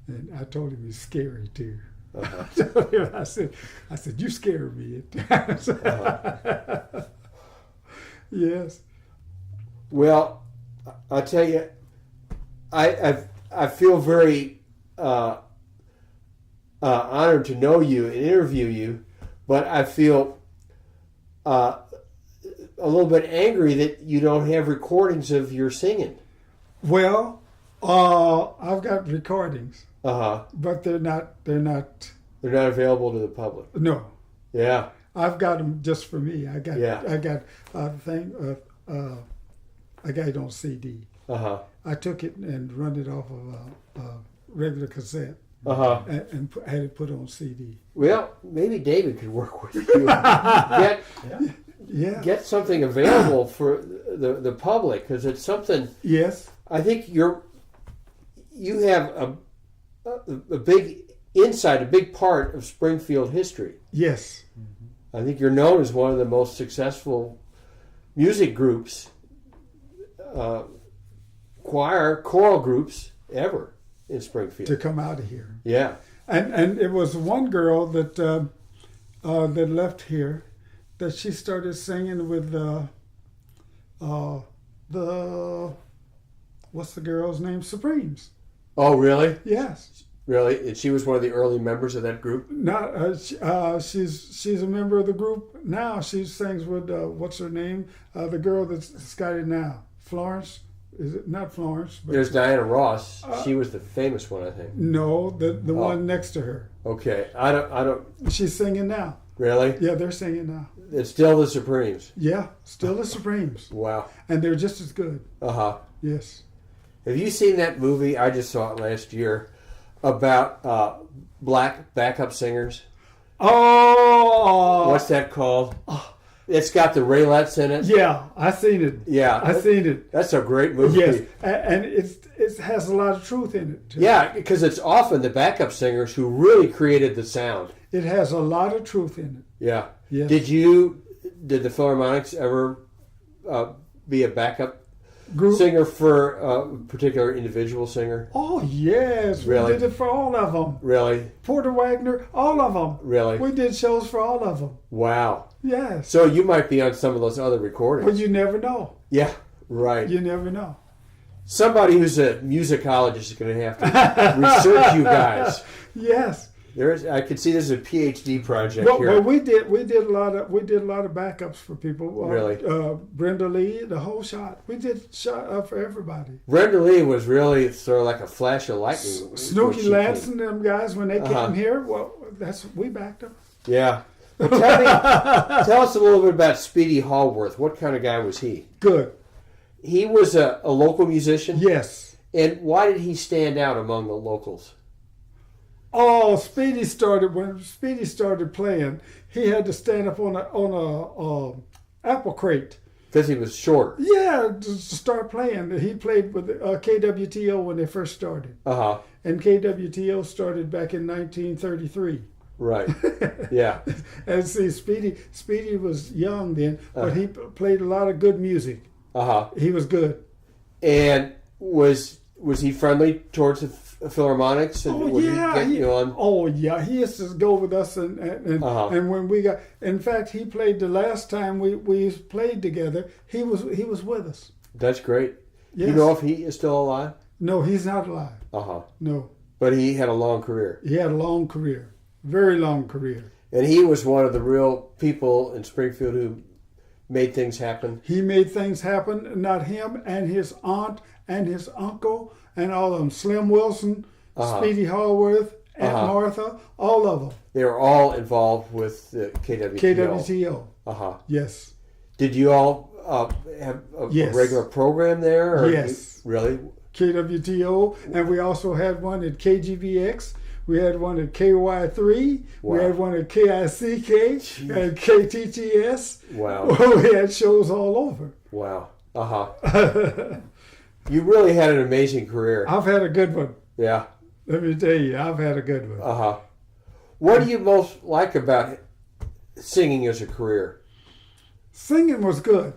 And I told him he's scary too. I said, you scare me at times. Yes. Well, I'll tell you, I feel very honored to know you and interview you, but I feel a little bit angry that you don't have recordings of your singing. Well, I've got recordings. But they're not available to the public. No. Yeah. I've got them just for me. I got a thing. I got it on CD. I took it and run it off of a regular cassette. And had it put on CD. Well, maybe David could work with you. Get something available for the public, because it's something. Yes. I think you have a big insight, a big part of Springfield history. Yes. I think you're known as one of the most successful music groups, choral groups ever in Springfield. To come out of here. Yeah. And it was one girl that that left here, that she started singing with the what's the girl's name? Supremes. Oh, really? Yes. Really? And she was one of the early members of that group? No, she's a member of the group now. She sings with what's her name? The girl that's got it now, Florence. Is it not Florence? But there's Diana Ross. She was the famous one, I think. No, the one next to her. Okay, I don't. She's singing now. Really? Yeah, they're singing now. It's still the Supremes. Yeah, still the Supremes. Wow. And they're just as good. Yes. Have you seen that movie? I just saw it last year about black backup singers. Oh, what's that called? It's got the Raylettes in it. Yeah, I seen it. Yeah, I seen it. That's a great movie. Yes, and it has a lot of truth in it, too. Yeah, because it's often the backup singers who really created the sound. It has a lot of truth in it. Yeah. Yes. Did the Philharmonics ever be a backup group singer for a particular individual singer? Oh, yes. Really? We did it for all of them. Really? Porter Wagner, all of them. Really? We did shows for all of them. Wow. Yes. So you might be on some of those other recordings. But you never know. Yeah, right. You never know. Somebody who's a musicologist is going to have to research you guys. Yes. I can see this is a PhD project here. Well, we did a lot of backups for people. Really? Brenda Lee, the whole shot. We did shot for everybody. Brenda Lee was really sort of like a flash of lightning. Snooky Lance and them guys, when they came here, well, we backed them. Yeah. Well, tell us a little bit about Speedy Haworth. What kind of guy was he? Good. He was a local musician? Yes. And why did he stand out among the locals? Oh, when Speedy started playing, he had to stand up on a apple crate. Because he was short. Yeah, to start playing. He played with KWTO when they first started. Uh-huh. And KWTO started back in 1933. Right. Yeah. And see, Speedy was young then, but he played a lot of good music. Uh-huh. He was good. And was he friendly towards the Philharmonics? And He used to go with us, and when we got, in fact, he played the last time we played together. He was with us. That's great. Yes. You know if he is still alive? No, he's not alive. No. But he had a long career. He had a long career, very long career. And he was one of the real people in Springfield who made things happen. He made things happen. Not him, and his aunt and his uncle and all of them. Slim Wilson, Speedy Haworth, Aunt Martha, all of them. They were all involved with the KWTO. KWTO. Yes. Did you all have a regular program there? Or yes. Really? KWTO, and we also had one at KGVX. We had one at KY3. Wow. We had one at KICK and KTTS. Wow. We had shows all over. Wow. You really had an amazing career. I've had a good one. Yeah. Let me tell you, I've had a good one. What do you most like about singing as a career? Singing was good.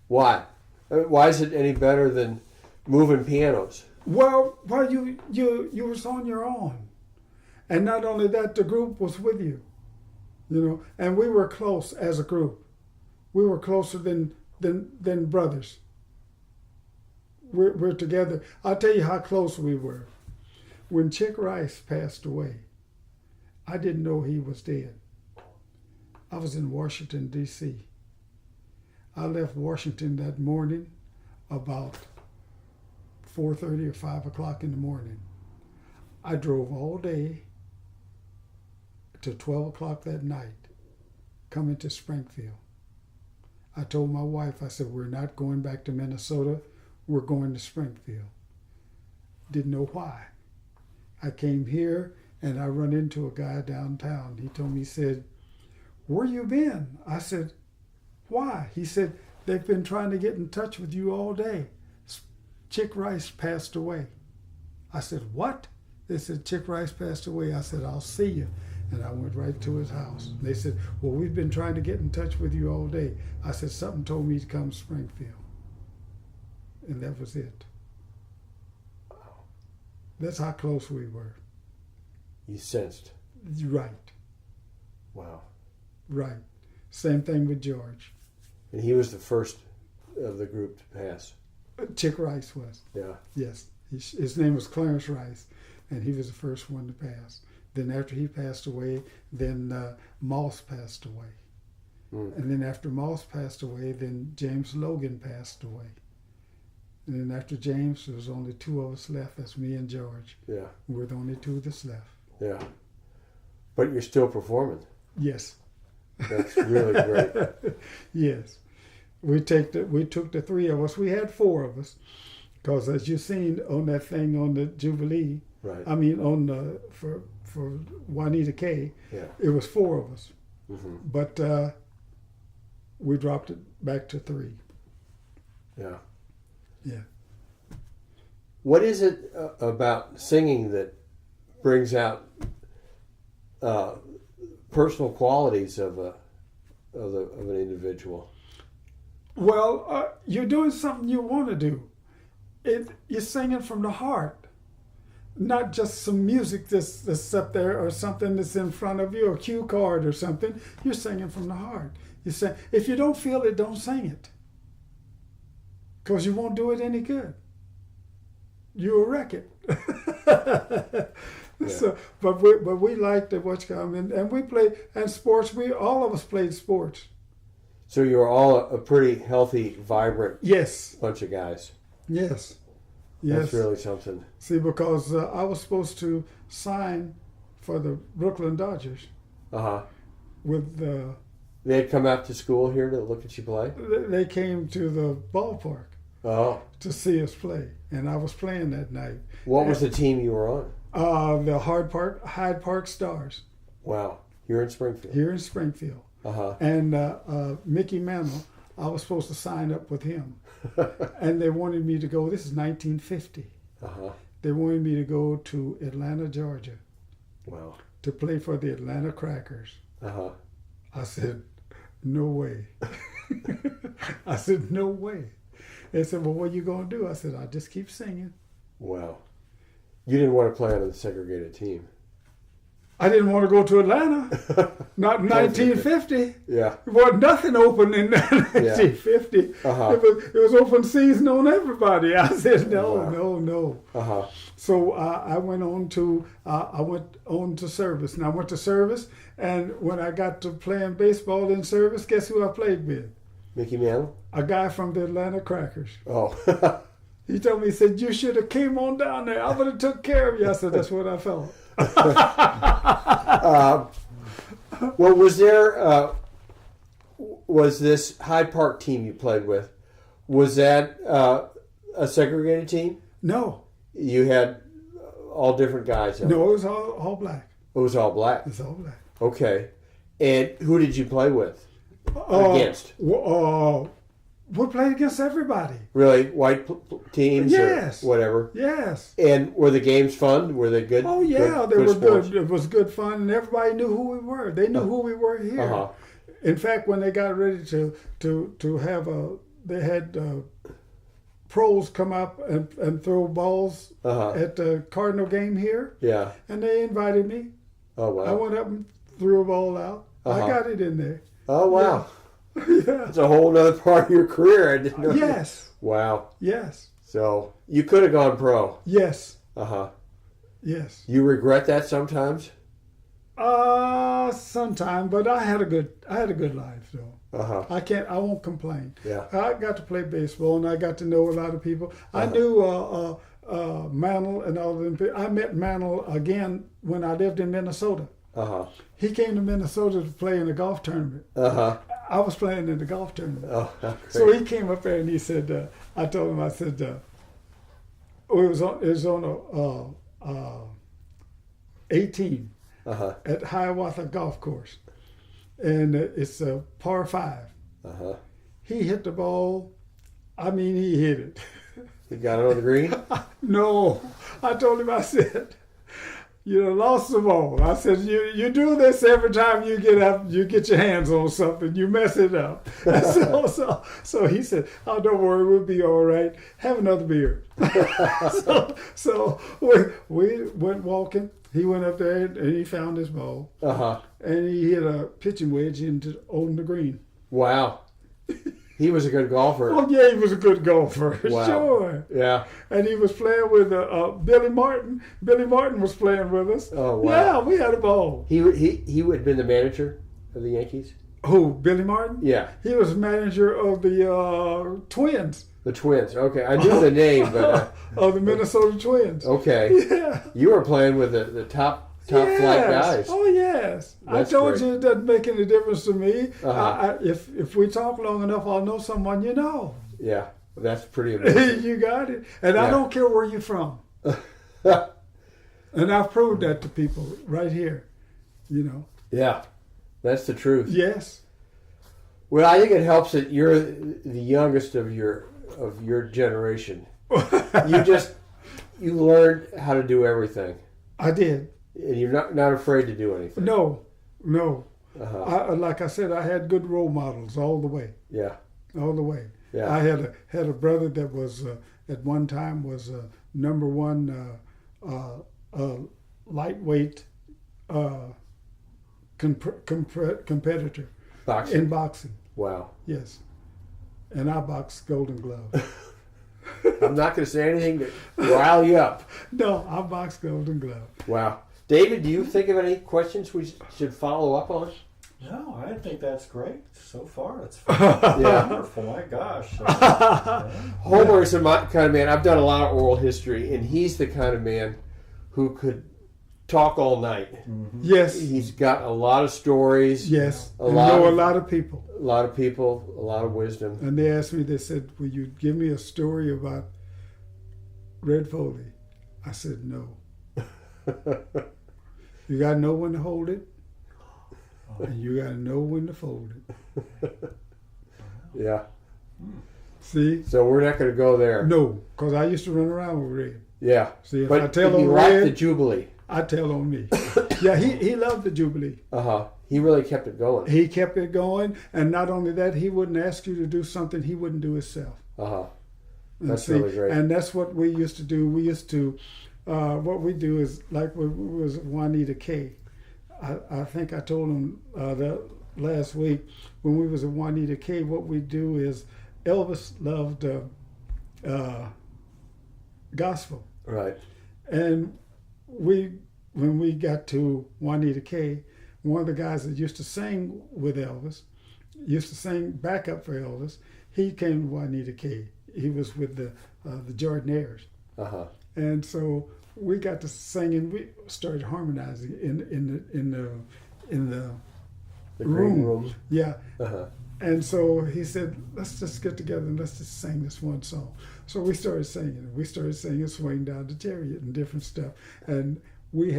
Why? Why is it any better than moving pianos? Well, you was on your own. And not only that, the group was with you. And we were close as a group. We were closer than brothers. We're together. I'll tell you how close we were. When Chick Rice passed away, I didn't know he was dead. I was in Washington, D.C. I left Washington that morning about 4:30 or 5 o'clock in the morning. I drove all day to 12 o'clock that night, coming to Springfield. I told my wife, I said, we're not going back to Minnesota. We're going to Springfield. Didn't know why. I came here and I run into a guy downtown. He told me, he said, where you been? I said, why? He said, they've been trying to get in touch with you all day. Chick Rice passed away. I said, what? They said, Chick Rice passed away. I said, I'll see you. And I went right to his house. They said, well, we've been trying to get in touch with you all day. I said, something told me to come to Springfield. And that was it. That's how close we were. You sensed. Right. Wow. Right. Same thing with George. And he was the first of the group to pass. Chick Rice was. Yeah. Yes. His name was Clarence Rice, and he was the first one to pass. Then after he passed away, then Moss passed away. And then after Moss passed away, then James Logan passed away. And then after James, there was only two of us left. That's me and George. Yeah. We're the only two that's left. Yeah. But you're still performing. Yes. That's really great. Yes. We took the three of us. We had four of us, because as you seen on that thing on the Jubilee, right? I mean on the for Juanita K, yeah, it was four of us, mm-hmm. but we dropped it back to three. Yeah, yeah. What is it about singing that brings out personal qualities of an individual? Well, you're doing something you want to do. You're singing from the heart, not just some music that's up there or something that's in front of you, or a cue card or something. You're singing from the heart. You say, if you don't feel it, don't sing it, because you won't do it any good. You'll wreck it. Yeah. So, but we liked the what's coming, and we played, and sports. All of us played sports. So you were all a pretty healthy, vibrant, yes, bunch of guys. Yes, yes. That's really something. See, because I was supposed to sign for the Brooklyn Dodgers. With they had come out to school here to look at you play. They came to the ballpark. To see us play, and I was playing that night. What was the team you were on? The Hyde Park Stars. Wow, you're in Springfield. Here in Springfield. And Mickey Mantle, I was supposed to sign up with him, and they wanted me to go. This is 1950. They wanted me to go to Atlanta, Georgia. Wow. To play for the Atlanta Crackers. I said, no way. I said, no way. They said, well, what are you going to do? I said, I'll just keep singing. Wow. You didn't want to play on the segregated team. I didn't want to go to Atlanta. Not in 1950. Yeah. There wasn't nothing open in 1950. It was open season on everybody. I said, no. So I went on to service. And I went to service, and when I got to playing baseball in service, guess who I played with? Mickey Mantle? A guy from the Atlanta Crackers. Oh. He told me, he said, you should have came on down there. I would have took care of you. I said, that's what I felt. Well, was this Hyde Park team you played with, was that a segregated team? No. You had all different guys? No, it was all black. It was all black? It was all black. Okay. And who did you play with? Against? We played against everybody. Really? White teams? Yes. Or whatever? Yes. And were the games fun? Were they good? Oh, yeah. They were sports? good. It was good fun, and everybody knew who we were. They knew who we were here. In fact, when they got ready to have they had pros come up and throw balls at the Cardinal game here. Yeah. And they invited me. Oh, wow. I went up and threw a ball out. I got it in there. Oh, wow. Yeah. Yeah. It's a whole other part of your career. I didn't know. Yes. Wow. Yes. So you could have gone pro. Yes. Yes. You regret that sometimes? Sometimes, but I had a good life though. I won't complain. Yeah. I got to play baseball, and I got to know a lot of people. I knew Mantle and all of them. I met Mantle again when I lived in Minnesota. He came to Minnesota to play in a golf tournament. I was playing in the golf tournament. Oh, great. So he came up there and he said, I told him, I said, it was on a 18 at Hiawatha Golf Course. And it's a par 5. He hit the ball. I mean, he hit it. You got it on the green? No. I told him, I said, you lost the ball. I said, you do this every time you get up, you get your hands on something, you mess it up. So he said, oh, don't worry, we'll be all right. Have another beer. so we went walking. He went up there and he found his ball. And he hit a pitching wedge on the green. Wow. He was a good golfer. Oh, yeah, he was a good golfer. Wow. Sure. Yeah. And he was playing with Billy Martin. Billy Martin was playing with us. Oh, wow. Yeah, we had a ball. He had been the manager of the Yankees? Who, Billy Martin? Yeah. He was manager of the Twins. The Twins. Okay, I knew the name, but... of the Minnesota Twins. Okay. Yeah. You were playing with the top top flight guys. Oh, yes. That's I told great. you it doesn't make any difference to me. Uh-huh. If we talk long enough, I'll know someone you know. Yeah, that's pretty amazing. You got it. And I don't care where you're from. And I've proved that to people right here, Yeah, that's the truth. Yes. Well, I think it helps that you're the youngest of your generation. You learned how to do everything. I did. And you're not afraid to do anything. No. Uh-huh. Like I said, I had good role models all the way. Yeah. All the way. Yeah. I had a brother that was at one time was number one lightweight competitor Boxing. in boxing. Wow. Yes, and I boxed Golden Glove. I'm not going to say anything to rile you up. No, I boxed Golden Glove. Wow. David, do you think of any questions we should follow up on? No, I think that's great so far. It's Yeah. wonderful. My gosh. Homer is the kind of man. I've done a lot of oral history, and he's the kind of man who could talk all night. Mm-hmm. Yes. He's got a lot of stories. Yes. A And lot know of- a lot of people. A lot of people, a lot of wisdom. And they asked me, they said, will you give me a story about Red Foley? I said, no. You got to know when to hold it, and you got to know when to fold it. Yeah. See? So we're not going to go there. No, because I used to run around with Red. Yeah. See, if But I tell he on liked Red, the Jubilee. I tell on me. Yeah, he loved the Jubilee. Uh-huh. He really kept it going. He kept it going, and not only that, he wouldn't ask you to do something he wouldn't do himself. Uh-huh. And That's really great. And that's what we used to do. We used to, what we do is, like we was Juanita K. I think I told him that last week, when we was at Juanita K, what we do is, Elvis loved gospel. Right. And when we got to Juanita K, one of the guys that used to sing with Elvis, used to sing backup for Elvis, he came to Juanita K. He was with the Jordanaires. Uh-huh. And so we got to sing, and we started harmonizing in the green room. Yeah. Uh-huh. And so he said, let's just get together and let's just sing this one song. So we started singing. We started singing Swing Down the Chariot and different stuff. And we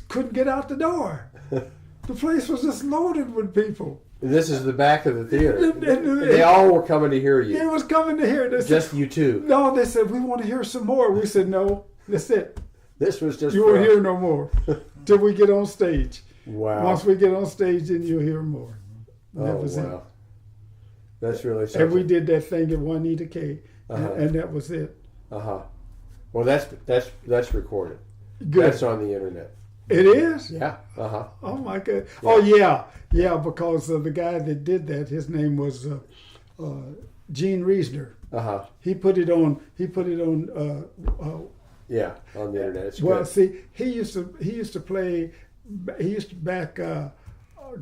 couldn't get out the door. The place was just loaded with people. This is the back of the theater. And They all were coming to hear They you. was coming to hear this. Just you two. No, they said, we want to hear some more. We said, no, that's it. This was just You for won't us. hear no more till we get on stage. Wow. Once we get on stage, then you'll hear more. And that was wow. it. That's really something. And we did that thing at Juanita K, Uh-huh. and that was it. Uh-huh. Well, that's recorded. Good. That's on the internet. It is? Yeah. Uh-huh. Oh my God! Oh yeah, because the guy that did that, his name was Gene Reisner. Uh-huh. He put it on. Yeah, on the internet. It's Well, good. see, he used to play. He used to back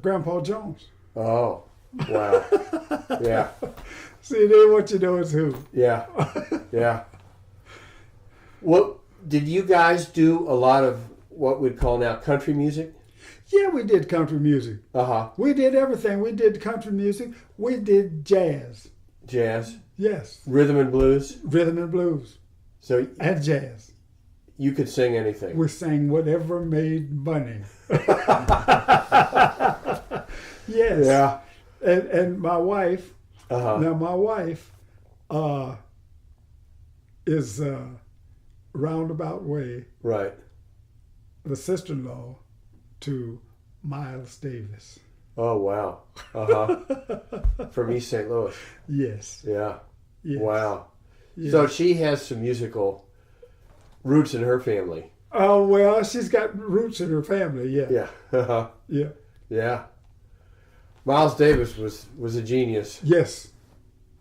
Grandpa Jones. Oh, wow. Yeah. See, then what you know is who. Yeah. Yeah. What did you guys do a lot of what we'd call now country music? Yeah, we did country music. Uh-huh. We did everything. We did country music. We did jazz. Jazz. Yes, Rhythm and blues. rhythm and blues So and jazz. you could sing anything. We sang whatever made money. Yes. Yeah. And my wife, Uh-huh. now my wife is roundabout way Right. the sister-in-law to Miles Davis. Oh, wow. Uh-huh. From East St. Louis. Yes. Yeah. Yes. Wow. Yes. So she has some musical roots in her family. Oh, well, she's got roots in her family, yeah. Yeah. Uh-huh. Yeah. Yeah. Miles Davis was a genius. Yes.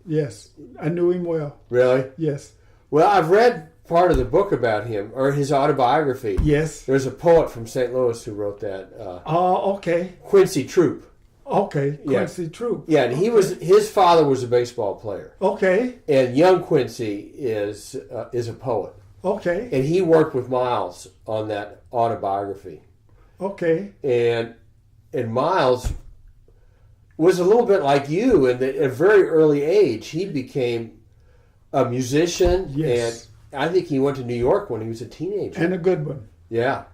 Yes. I knew him well. Really? Yes. Well, I've read part of the book about him, or his autobiography. Yes. There's a poet from St. Louis who wrote that, Oh, okay. Quincy Troop. Okay. Yeah. Quincy Troop. Yeah, and his father was a baseball player, Okay. and young Quincy is a poet. Okay. And he worked with Miles on that autobiography. Okay. And Miles was a little bit like you in that at a very early age he became a musician. Yes. And I think he went to New York when he was a teenager. And a good one. Yeah.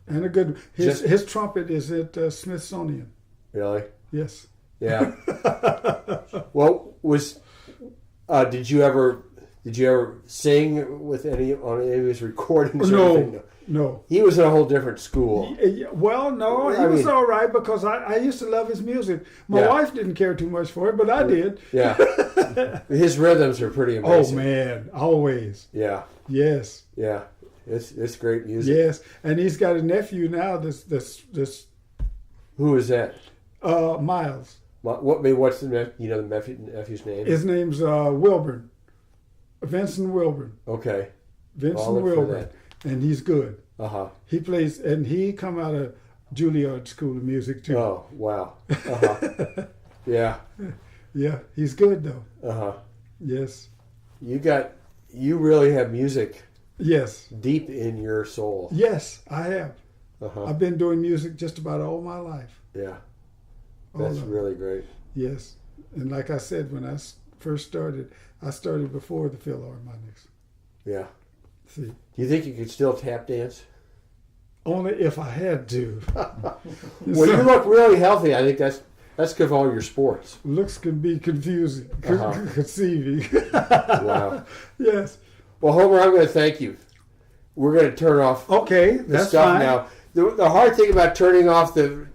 And a good one. His trumpet is at Smithsonian. Really? Yes. Yeah. Well, did you ever sing with on any of his recordings? Or anything? No. He was in a whole different school. Well, no, he was all right because I used to love his music. My wife didn't care too much for it, but I did. Yeah. His rhythms are pretty amazing. Oh man, always. Yeah. Yes. Yeah. It's great music. Yes, and he's got a nephew now. This. Who is that? Miles. What's the nephew's name? His name's Wilburn. Vincent Wilburn. Okay. Vincent Wilburn, and he's good. He plays, and he come out of Juilliard School of Music too. Oh wow. Yeah. Yeah, he's good though. Yes. You really have music. Yes. Deep in your soul. Yes, I have. I've been doing music just about all my life. Yeah. That's really great. Yes. And like I said, when I first started, I started before the Philharmonics. Yeah. See. Do you think you could still tap dance? Only if I had to. Well, you look really healthy. I think that's because of all your sports. Looks can be confusing. Conceiving. Wow. Yes. Well, Homer, I'm going to thank you. We're going to turn off that's stuff fine. now. The hard thing about turning off the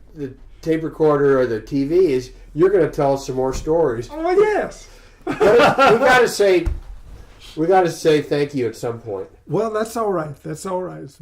tape recorder or the TV is you're going to tell us some more stories. Oh, yes. We got to say thank you at some point. Well, that's all right. That's all right.